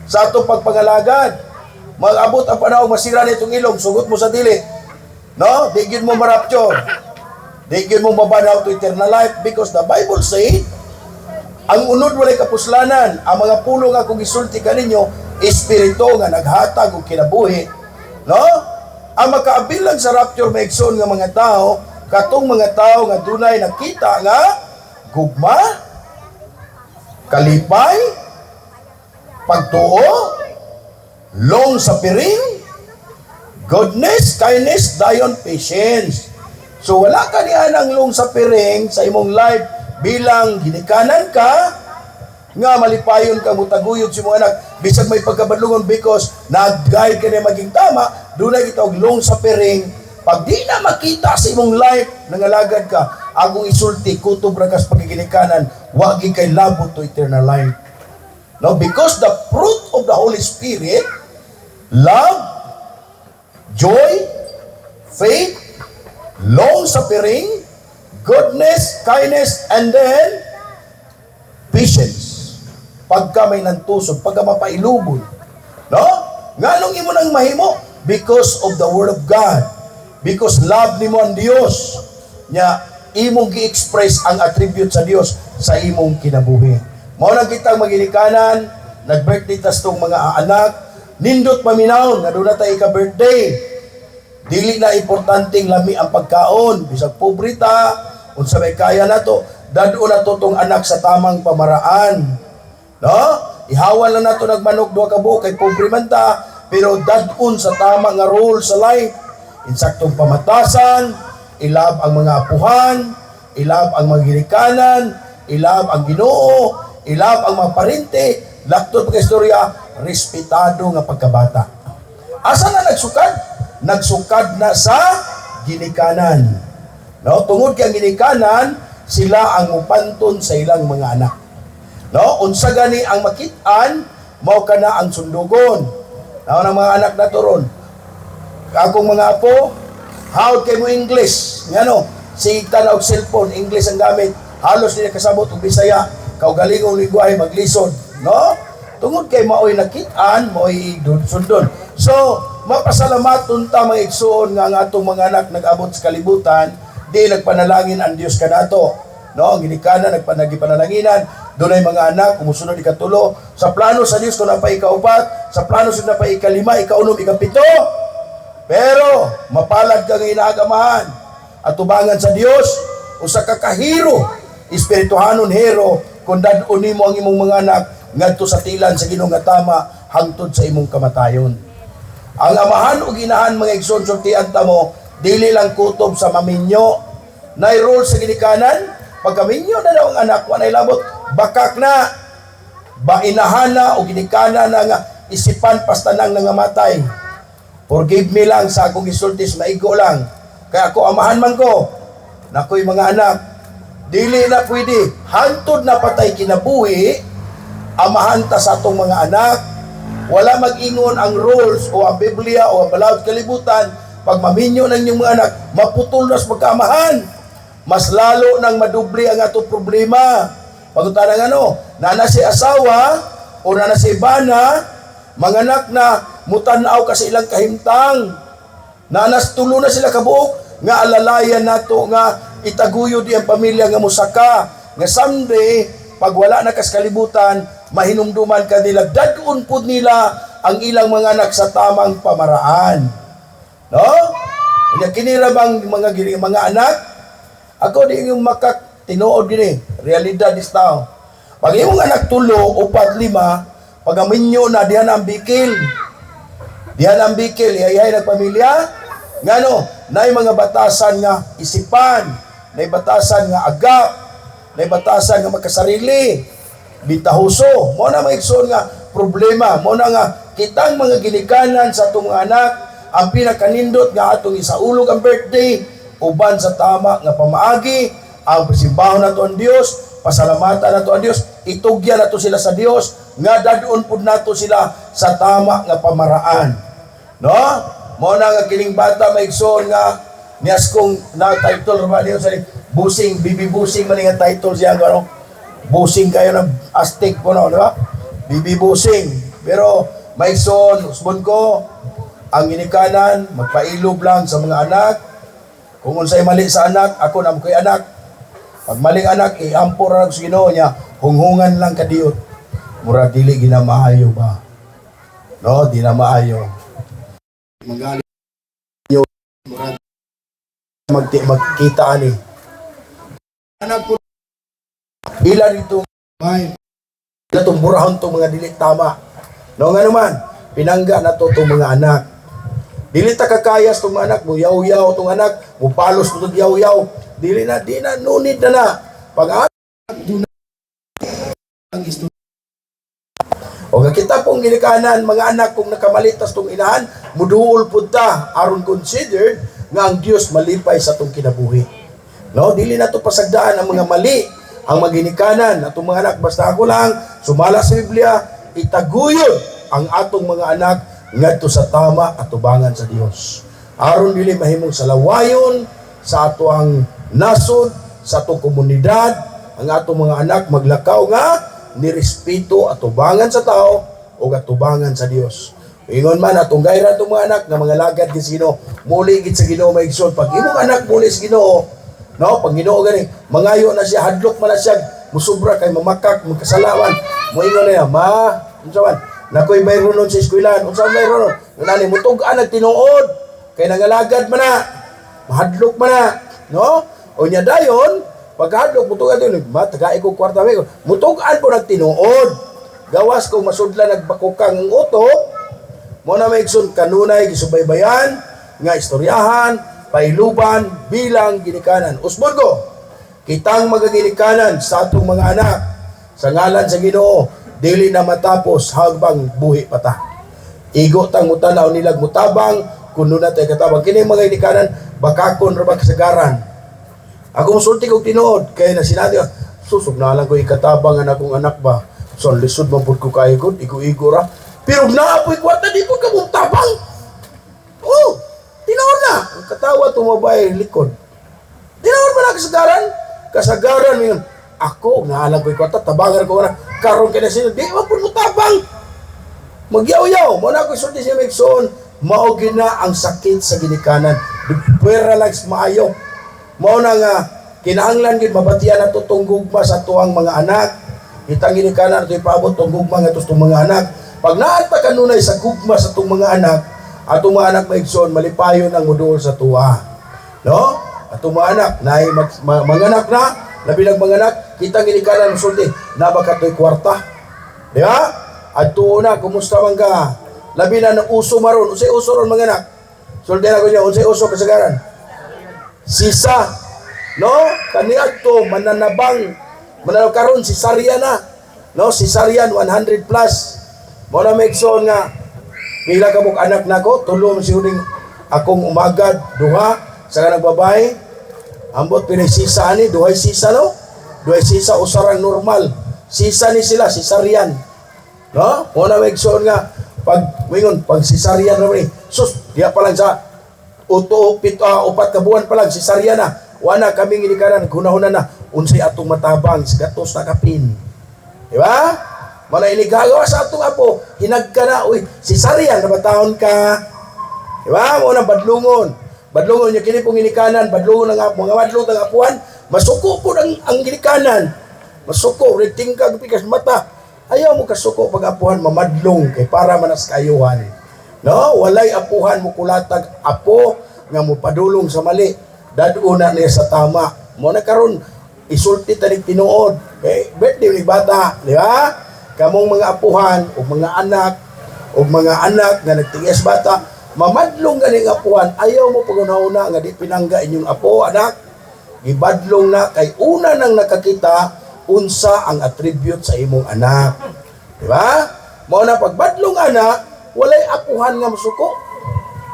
sa atong pagpangalagad. Mag-abot ang panahon, masira na itong ilong, sugot mo sa dili. No? Di gyud mo marapture. Di gyud mo mabanaw to eternal life because the Bible say, ang unod walay kapuslanan, ang mga pulong akong gisulti kaninyo, espiritu nga naghatag og kinabuhi. No? Ang makaabilang sa rapture maigsoon nga mga tao, katong mga tao nga dunay nakita nga gugma, kalipay, pagtuo, long suffering, goodness, kindness, dayon patience. So wala ka niya ng long suffering sa imong life bilang ginikanan ka, nga malipayon ka mutaguyod si mga anak, bisag may pagkabadlungon because nag-guide ka na maging tama, doon na kita og long suffering. Pag di na makita sa imong life, nangalagad ka, akong isulti, kutob rakas pagkikinikanan, wagi kay labot to eternal life. No, because the fruit of the Holy Spirit, love, joy, faith, long suffering, goodness, kindness, and then patience. Pagka may nantusod, pagka mapailubon. No? Nganong imo nang mahimo? Because of the Word of God. Because love nimo ang Dios. Nya imong gi-express ang attribute sa Dios sa imong kinabuhi. Mao lang kitang maginikanan, nag-birthday tas tong mga anak, nindot paminawon nga doon na tayo ka-birthday. Dili na importanteng lami ang pagkaon, bisag pobrita, unsa may kaya nato, dado na to tong anak sa tamang pamaraan. No? Ihawan lang nato nagmanok duha ka buok kay pobre man ta, pero dadon sa tama nga role sa life. Insaktong pamatasan, ilab ang mga apuhan, ilab ang mga ginikanan, ilab ang Ginoo, ilab ang mga parente, laktod pagka-istorya, respetado nga pagkabata. Asa na nagsukad? Nagsukad na sa ginikanan. No, tungod kay ang ginikanan, sila ang mupanton sa ilang mga anak. No, unsa gani ang makit-an, mao kana ang sundugon. Now ng mga anak na turon. Akong mga apo, how kay mo English? Ngano, si tanaw cellphone, English ang gamit. Halos nila kasabot og Bisaya, kaugalingong lingwahe maglisod, no? Tungod kay maoy nakit-an, maoy sundon. So, mapasalamat ta mga igsoon nga ang atong mga anak nag-abot sa kalibutan, di nagpanalangin ang Dios kanato. No, ang ginikanan nagpanagipanalaginan, dunay mga anak kumusunod ikatulo sa plano sa Dios kun napay ikaupat, sa plano sa napay ikalima, ikaunom, ikapito. Pero mapalad ka nga inaagamahan at tubangan sa Dios usa ka kahiro, espirituhanon hero kung dadon nimo ang imong mga anak ngadto sa tilan sa Ginoo nga tama hangtod sa imong kamatayon. Ang amahan ug inahan mga igsoon sultian ta mo dili lang kutob sa maminyo, nay role sa ginikanan. Pagkaminyo na daw ang anak wa nay labot, bakak na ba inahan na o ginikanan na nga isipan pastanang nangamatay. Forgive me lang sa akong gisultis, maigo lang. Kaya ako amahan man ko. Nakoy mga anak, dili na pwede. Hantod na patay kinabuhi, amahan ta sa atong mga anak. Wala mag-ingon ang rules o ang Biblia o ang balawd kalibutan. Pag maminyo ng inyong mga anak, maputol na sa magkaamahan. Mas lalo nang madubli ang atong problema. Pagkutana nga nana si asawa o nana si bana, mga anak na mutanaw ka sa ilang kahimtang. Nanas tulo na sila kabuok, nga alalayan nato nga itaguyo di ang pamilya nga musaka. Nga someday, pag wala na kaskalibutan, mahinumduman ka nila, dadun po nila ang ilang mga anak sa tamang pamaraan. No? Kanya kinira bang mga anak? Ako di yung tinuod din realidad is tao. Pag yung anak 3, 4, 5, pag aminyo na diyan ang bikil. Diyan ang bikil, iyayahay ng pamilya. Ngano, naay mga batasan nga isipan, naay batasan nga agap, naay batasan nga magkasarili, bitahuso. Mo na maigsoon nga problema, mo na nga kitang mga ginikanan sa atong mga anak, ang pinakanindot nga atong isaulog ang birthday, uban sa tama nga pamaagi, ang pasimbahon nato ang Dios, pasalamatan nato ang Dios, itugyan nato sila sa Dios, nga dadon pud nato sila sa tama nga pamaraan. No? Mo na nga kining bata maigsoon nga niyas kong na title ba niyo sa busing, bibi busing man nga title siya ano. Busing kayo ng Aztec po no, di ba? Bibi busing. Pero maigsoon usbon ko ang ginikanan magpailob lang sa mga anak. Kung unsay mali sa anak, ako na ko'y anak. Pag maling anak, iampor ra sa Ginoo niya, hunghungan lang kadiyot. Mura dili ginamaayo ba? No, di na maayo. Magaling yo magkita ani. Anak ko ila dito may latong burahon tong mga dili tama. No nga naman, pinangga na to tong mga anak. Dili ta kakayas tong anak mo, yaw-yaw tong anak, mo palos mo yaw-yaw. Di na, nunid na. Pag ang istorya. O kita pong ginikanan, mga anak, kung nakamalitas tong inahan, muduol pud ta, aron considered nga ang Dios malipay sa tong kinabuhi. No, dili na to pasagdaan ang mga mali, ang maginikanan, atong mga anak, basta ako lang, sumala sa Biblia, itaguyod ang atong mga anak ngadto sa tama at tubangan sa Dios. Aron dili mahimong salawayon sa ato ang nasod, sa atong komunidad, ang atong mga anak maglakaw nga nirespeto at tubangan sa tao o atubangan sa Dios. Ingon man atong gayra atong mga anak nga mga lagad gid Ginoo, muli gid sa Ginoo maigsoon. Pag imong anak muli sa Ginoo, no, pag Ginoo gani, mangayo na siya, hadlok man na siya, musubra kay mamakak, magkasalawan. Moingon na ma, unsa man? Nakoy mayroon nun sa eskwelahan. Unsa mayroon nun? Ngunani, mutug-an nagtinuod. Kay nangalagad man na. Mahadlok man na. No? O niya dayon, pagkahadlok, mutug-an din. Matagay ko kwarta may. Mutug-an po nagtinuod. Gawas kung masudla nagbakukang ang utok. Muna may iksun kanunay, gisubaybayan, nga istoryahan, pailuban, bilang ginikanan. Usbon ko, kitang magaginikanan sa atong mga anak, sa ngalan sa Ginoo, dili na matapos habang buhi pa ta. Igo tang mutanaw nilag mutabang kuno na tay katabang kini mga inikanan bakakon ra ba kasagaran. Ako musulti kog tinuod kay na sinabi susog na lang ko ikatabang ang akong anak ba. So lisod man pud ko kay gud igo ra. Pero naapoy kwarta di pud ka mutabang. Oh, tinuod na. Ang katawa tumabay likod. Tinuod man na kasagaran. Kasagaran mingon ako, naalang ko'y kwarta, tabangan ko na, karon ka na sila, di man po mo tabang. Magyaw-yaw, mo na ako'y sulti siya Megson, maugin na ang sakit sa ginikanan, pwera lang maayo. Mo na nga, kinahanglan gid mabatian na itong gugma sa tuwang mga anak, itang ginikanan ito'y paabot itong gugma nga itong mga anak. Pag naanta kanunay sa gugma sa itong mga anak, atong mga anak Megson, malipayon ang muduol sa tuwa. No? Atong mga anak, mga anak na, nabilang mga anak, kitang ginikanan ng sulti, nabakato'y kwarta. Di ba? At tuon na, kumusta man ka? Labi na ng uso maron. Unsay uso ron mga anak? Sulti na ko niya, unsay uso kasagaran? Sisa. No? Kaniad to, mananabang. Karon si Sarian na. No? Si Sarian, 100 plus. Muna Megson nga, Pila ka mong anak nako, tulo si huling akong umagad, duha, sa kanang babae. Ambot pinay sisa ni, duhay sisa no? Duhay sisa usarang normal. Sisa ni sila, sisarian. No? Muna may igsoon nga, pag sisarian naman sus, diya pa lang sa upat ka buwan pa lang, sisarian na. Wana kaming inikanan, hunahuna na, unsay atong matabang, gatos na kapin. Diba? Mana inigagawa sa atong apo, hinagka na, uy, sisarian, nabatahon ka. Diba? Muna badlungon. Badlungon yung kinipong inikanan, badlungon ng apo, mga badlungon ng apuan, masuko po ang ginikanan. Masuko, riting ka, pikas mata. Ayaw mo kasuko pag apuhan, mamadlong, kay para manas kayuhan. No? Walay apuhan mo kulatag apo, nga mo padulong sa mali. Daduna niya sa tama. Muna karon isulti tanig tinuod. Okay? Birthday ni bata, di ba? Kamong mga apuhan, o mga anak nga nagtigas bata, mamadlong ganing apuhan, ayaw mo pag-una nga di pinangga inyong apo, anak. Gibadlong na kay una nang nakakita unsa ang attribute sa imong anak. Di ba? Mao na pagbadlong anak, walay apuhan nga musuko.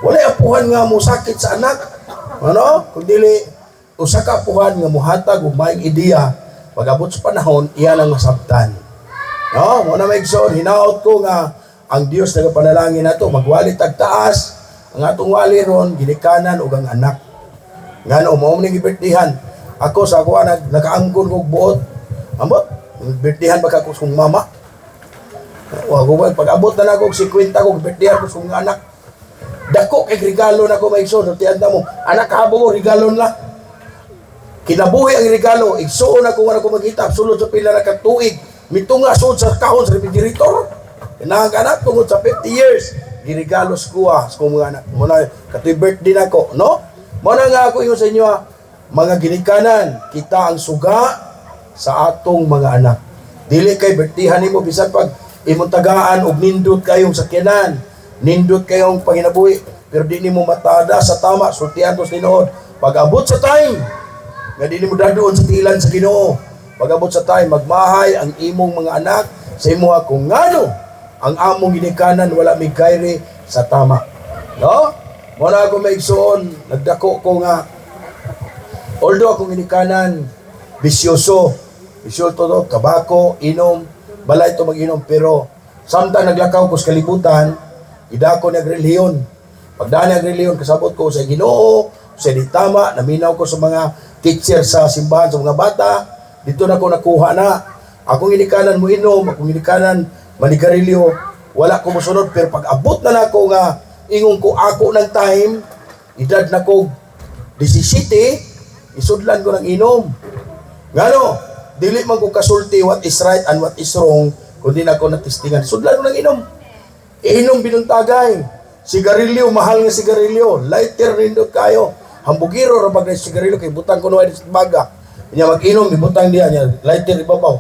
Walay apuhan nga musakit sa anak. Ano? Kung dili usa ka apuhan nga muhatag og maayong ideya, pag-abot sa panahon, iyan ang masabtan. No? Mao na may igsoon, hinaot ko nga ang Dios nagapanalangin nato magwali tag taas, ang atong wali ron ginikanan og ang anak. Ngano mao ning ibirtihan. Ako sa ako nakaangkon kog buot. Ambot, birthdayan ba ka kung mama? Pag-abot na ako, 50 ko, birthdayan ko kung anak. Dako kay regalo na ko may igsoon. Tiyanda mo, anak kahabo mo, regalo na. Kinabuhi ang regalo, igsoon ako nga ako magkita, sulod sa pila na katuig, mitunga sulod sa kahon sa refrigerator. Kinahang anak, tungod sa 50 years, girigalo sa kuha, sa mga anak. Muna, kato'y birthday na ko, no? Muna nga ako yung sa inyo, mga ginikanan, kita ang suga, sa atong mga anak. Dili kay bertihan nimo bisan pag imong tagaan og nindot kayong sakyanan, nindot kayong panginabuhi, pero di nimo matada sa tama, sultihan tos tinuod. Pag-abot sa time, nga di nimo daduon sa tilan sa Ginoo. Pag-abot sa time, magmahay ang imong mga anak sa imuha kung ngano ang among ginikanan wala may kairi sa tama. No? Muna ako maigsoon, nagdako ko nga although akong ginikanan bisyoso to, kabako, inom, balay ito mag-inom, pero samtang naglakaw ko sa kalibutan, idako ni agreliyon. Pagdaan ni agreliyon, kasabot ko sa Ginoo, sa ditama, naminaw ko sa mga teacher sa simbahan, sa mga bata, dito na ko nakuha na. Akong inikanan mo inom, akong inikanan manigarilyo, wala ko musunod, pero pag abot na nako nga, ingon ko ako ng time, edad na ko 17, isudlan ko ng inom. Ngano? Dili man ko kasulti what is right and what is wrong, kundi na ko natistingan. Sudlan ko ng inom. Inom binuntagay. Sigarilyo, mahal nga sigarilyo. Lighter rindot kayo. Hambugiro, rabag na sigarilyo, kay butang ko na sa baga. Kanya mag-inom, ibutang diya niya. Lighter, ibabaw.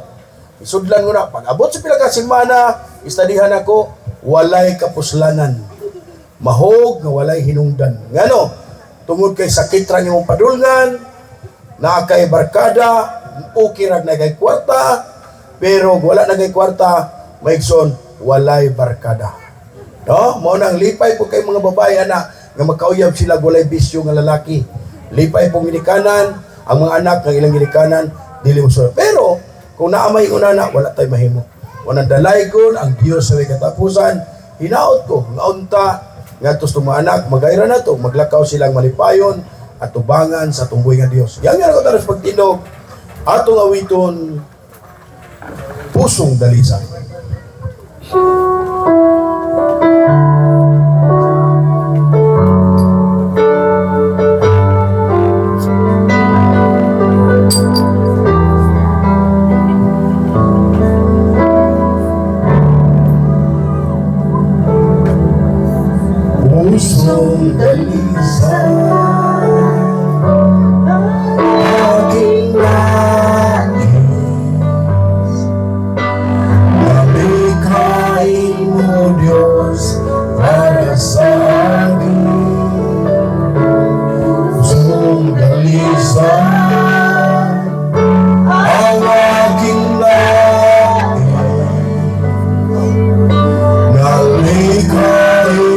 Isudlan ko na. Pag abot sa pila ka semana, istadihan ako, walay kapuslanan. Mahog nga walay hinungdan. Ngano? Tungod kay sakit ra imong padulngan, na kay barkada, okay rag nagay kwarta, pero wala nagay kwarta, maigsoon, walay barkada. No? Mao nang lipay po kay mga babae ana nga magkauyab sila walay bisyo nga lalaki. Lipay po ginikanan, ang mga anak ng ilang ginikanan, dili mo sure. Pero kung naamay unana, wala tay mahimo. Wanang dalaygon ang Dios sa katapusan, hinaot ko, nga unta, nga tos mga anak, magayra na to, maglakaw silang malipayon, at tubangan sa tumboy nga Dios. Yang nga ko taras pagtinog, atong awiton, pusong dalisan. Pusong dalisan, aking nais, malikhain mo Diyos para sa akin. Pusong dalisan, ang aking nais, malikhain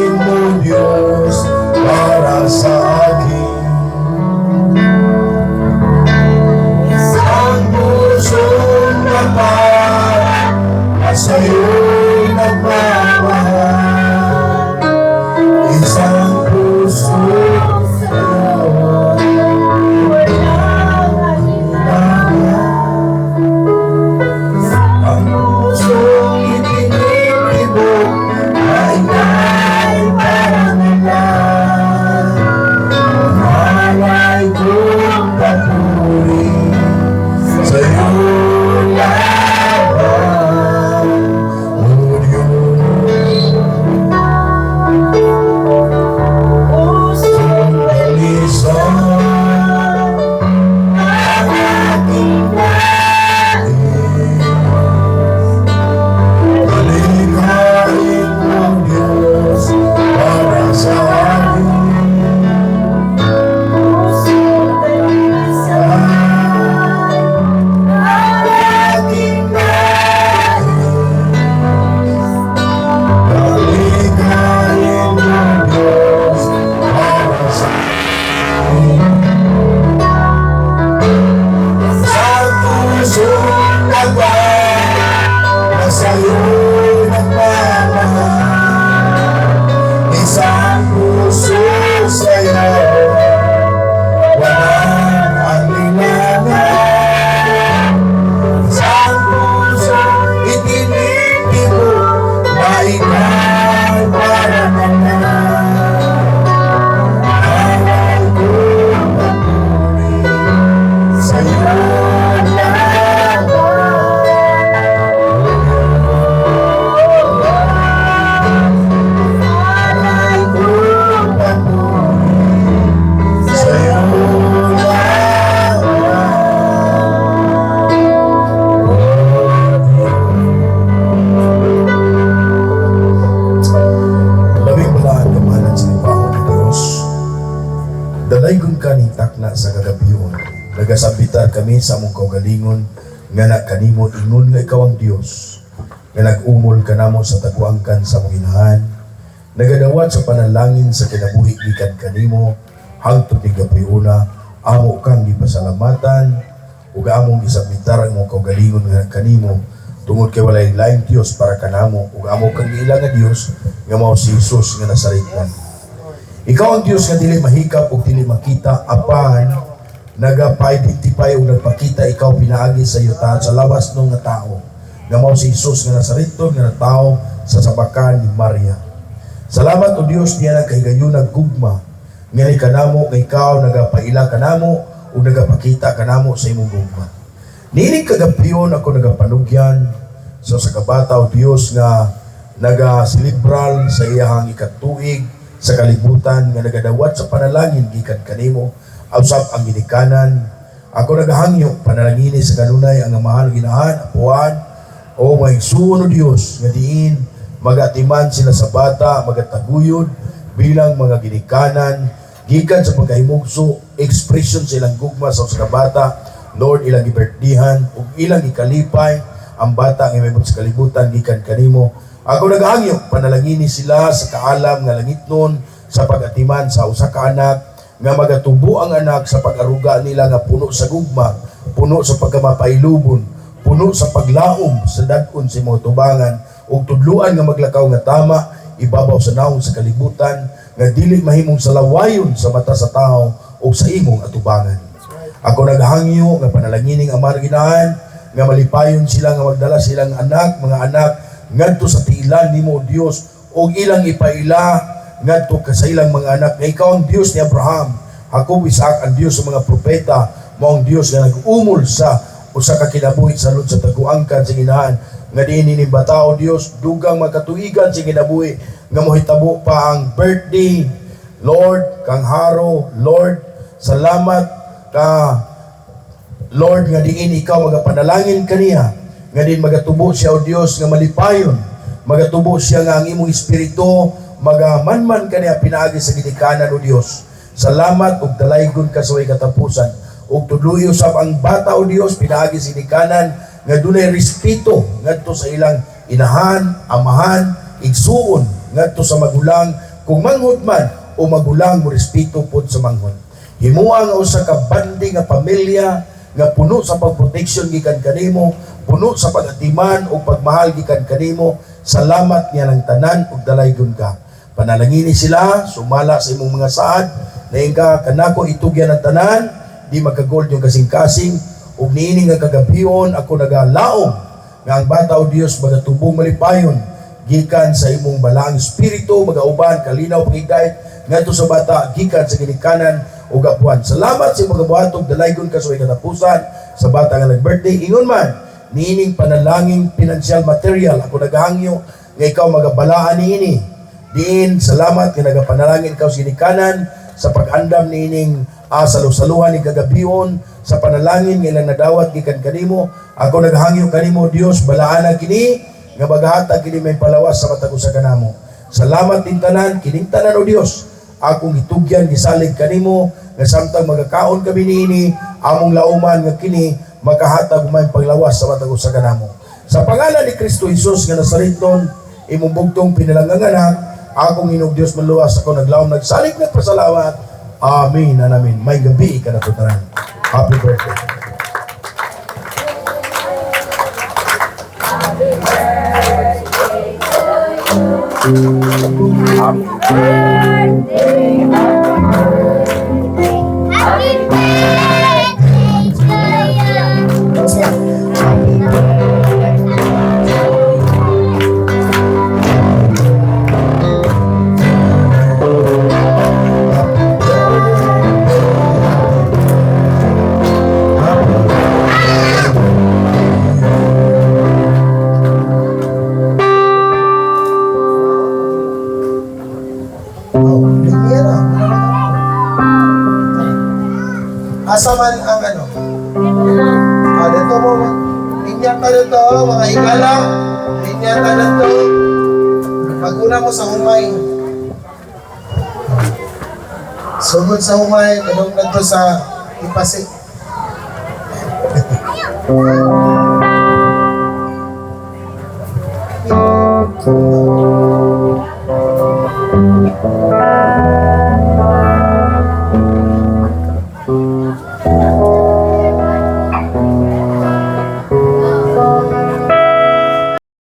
sa'yo'y nagmamahal, isang puso sa'yo. Ang pusong itinitibok ay ika'y parang ulan. Malay kong papuri sa'yo laban, O Diyos. Pusong balisan ang aking nais. Palighain mo, Diyos, para sa akin. Pusong balisan ang aking nais. Palighain mo, Diyos, para sa akin. Sa pusong laban na sa'yo'y nagmamahal, isang puso sa'yo, walang alinlangan. Isang puso itinitibok na ika'y parang ulan. Alay kong papuri sa'yo laban. Alay kong papuri sa'yo labing balaan kamahalan sa ibaho ni Diyos. Dalaygon ka ning takna sa kagabiyon. Nagasabitar kami sa among kaugalingon nga na kanimo ingon nga ikaw ang Dios. Nga nag-umol ka namo sa tagwangkan sa among inahan. Nagadawat sa panalangin sa kinabuhi gikan kanimo hangtod ni gabiyuna amo kang gipasalamatan ug among gisabitar ang among kaugalingon nga kanimo tungod kay walay laing Dios para kanamo ug amo kang giila nga Dios nga mao si Jesus nga Nazaretan. Ikaw ang Dios nga dili mahikap ug dili makita apan nagapa-identify ug nagpakita ikaw pinaagi sa yuta sa lawas ng nga tao nga mao si Jesus nga Nazareton nga tao sa sabakan ni Maria. Salamat o Dios niya na kay gayon naggugma nga ni kanamo nga ikaw nagapaila kanamo ug nagapakita kanamo sa imong gugma. Nining kagabiyon ako nagapanugyan sa kabata o Dios nga nagasilibral sa iyahang ikatuig sa kalibutan nga nagadawat sa panalangin gikan kanimo usab ang ginikanan. Ako nagahangyo panalangini sa kanunay ang mahal ginahan apuan o maigsuon o Dios nga diin magatiman sila sa bata magataguyod bilang mga ginikanan gikan sa pagkahimugso expression sa ilang gugma sa bata. Lord, ilang ibirthdihan ug ilang ikalipay ang bata nga may sa kalibutan gikan kanimo. Ako nagahangyo panalangini sila sa kaalam nga langitnon sa pagatiman sa usa ka anak nga magatubo ang anak sa pag-aruga nila nga puno sa gugma, puno sa pagkamapailubon, puno sa paglaom sa dag-on sa mga tubangan ug tudluan nga maglakaw nga tama ibabaw sa naong sa kalibutan nga dili mahimong salawayon sa mata sa tao ug sa imong atubangan. Ako naghangyo nga panalangini ang Ama ginahan nga malipayon sila nga magdala silang mga anak ngadto sa tiilan nimo o Dios ug ilang ipaila ngadto sa ilang mga anak nga ikaw ang Dios ni Abraham, Jacob, Isaac, ang Dios sa mga propeta, mao ang Dios nga nag-umol sa usa ka kinabuhi sa lud sa taguangkan sa ginahan nga diin ni bata o Dios dugang magkatuigan sa kinabuhi nga mohitabo pa ang birthday. Lord, kang haro, Lord, salamat ka Lord nga diin ikaw magapanalangin kaniya nga din magatubo siya o Dios nga malipayon, magatubo siya nga ang imong espiritu magamanman kaniya pinaagi sa ginikanan o Dios. Salamat ug dalaygon ka sa way katapusan ug tudluyo usab ang bata o Dios pinaagi sa ginikanan nga dunay respeto ngadto sa ilang inahan, amahan, igsuon ngadto sa magulang kung manghod man o magulang mo respeto pod sa manghod. Himuang usa ka bandi nga pamilya nga puno sa pagproteksyon gikan kanimo, puno sa pagatiman o pagmahal gikan kanimo. Salamat niya ng tanan ug dalaygon ka. Panalangini sila, sumala sa imong mga saad, na ka kanako itugyan ng tanan, di magkagold yung kasing-kasing, ug niini nga kagabion ako nagalaom nga ang bata o Dios magatubong malipayon gikan sa imong balaang espiritu, magauban kalinaw pagigdayt ngadto sa bata gikan sa ginikanan ug apuan. Salamat sa imong gabuhatog dalaygon ka sa katapusan sa bata nga nag-birthday. Ingon man niining panalangin financial material ako naghangyo nga ikaw magabalaan niini. Diin salamat nga nagapanalangin ka sa ginikanan sa pag-andam niining salusaluhan ni kagabion sa panalangin nga ilang nadawat gikan kanimo. Ako naghangyo kanimo Dios balaan kini nga maghatag kini may palawas sa matag usa kanamo. Salamat din tanan kining tanan o Dios. Akong gitugyan gisalig kanimo nga samtang magakaon kami niini among lauman nga kini makahatag may paglawas sa matag usa kanamo. Sa pangalan ni Kristo Jesus nga Nazareton, imong bugtong pinalanganganak, akong Hinog Dios maluwas ako naglaom nagsalig nagpasalamat. Amen and amen. May gabi ka na putaran. Happy birthday. Asa man ang ano? Dito mo, linyata dito, mga higala, linyata dito. Pag-una mo sa humay. Sugod sa humay, kanong nagto sa ipasi.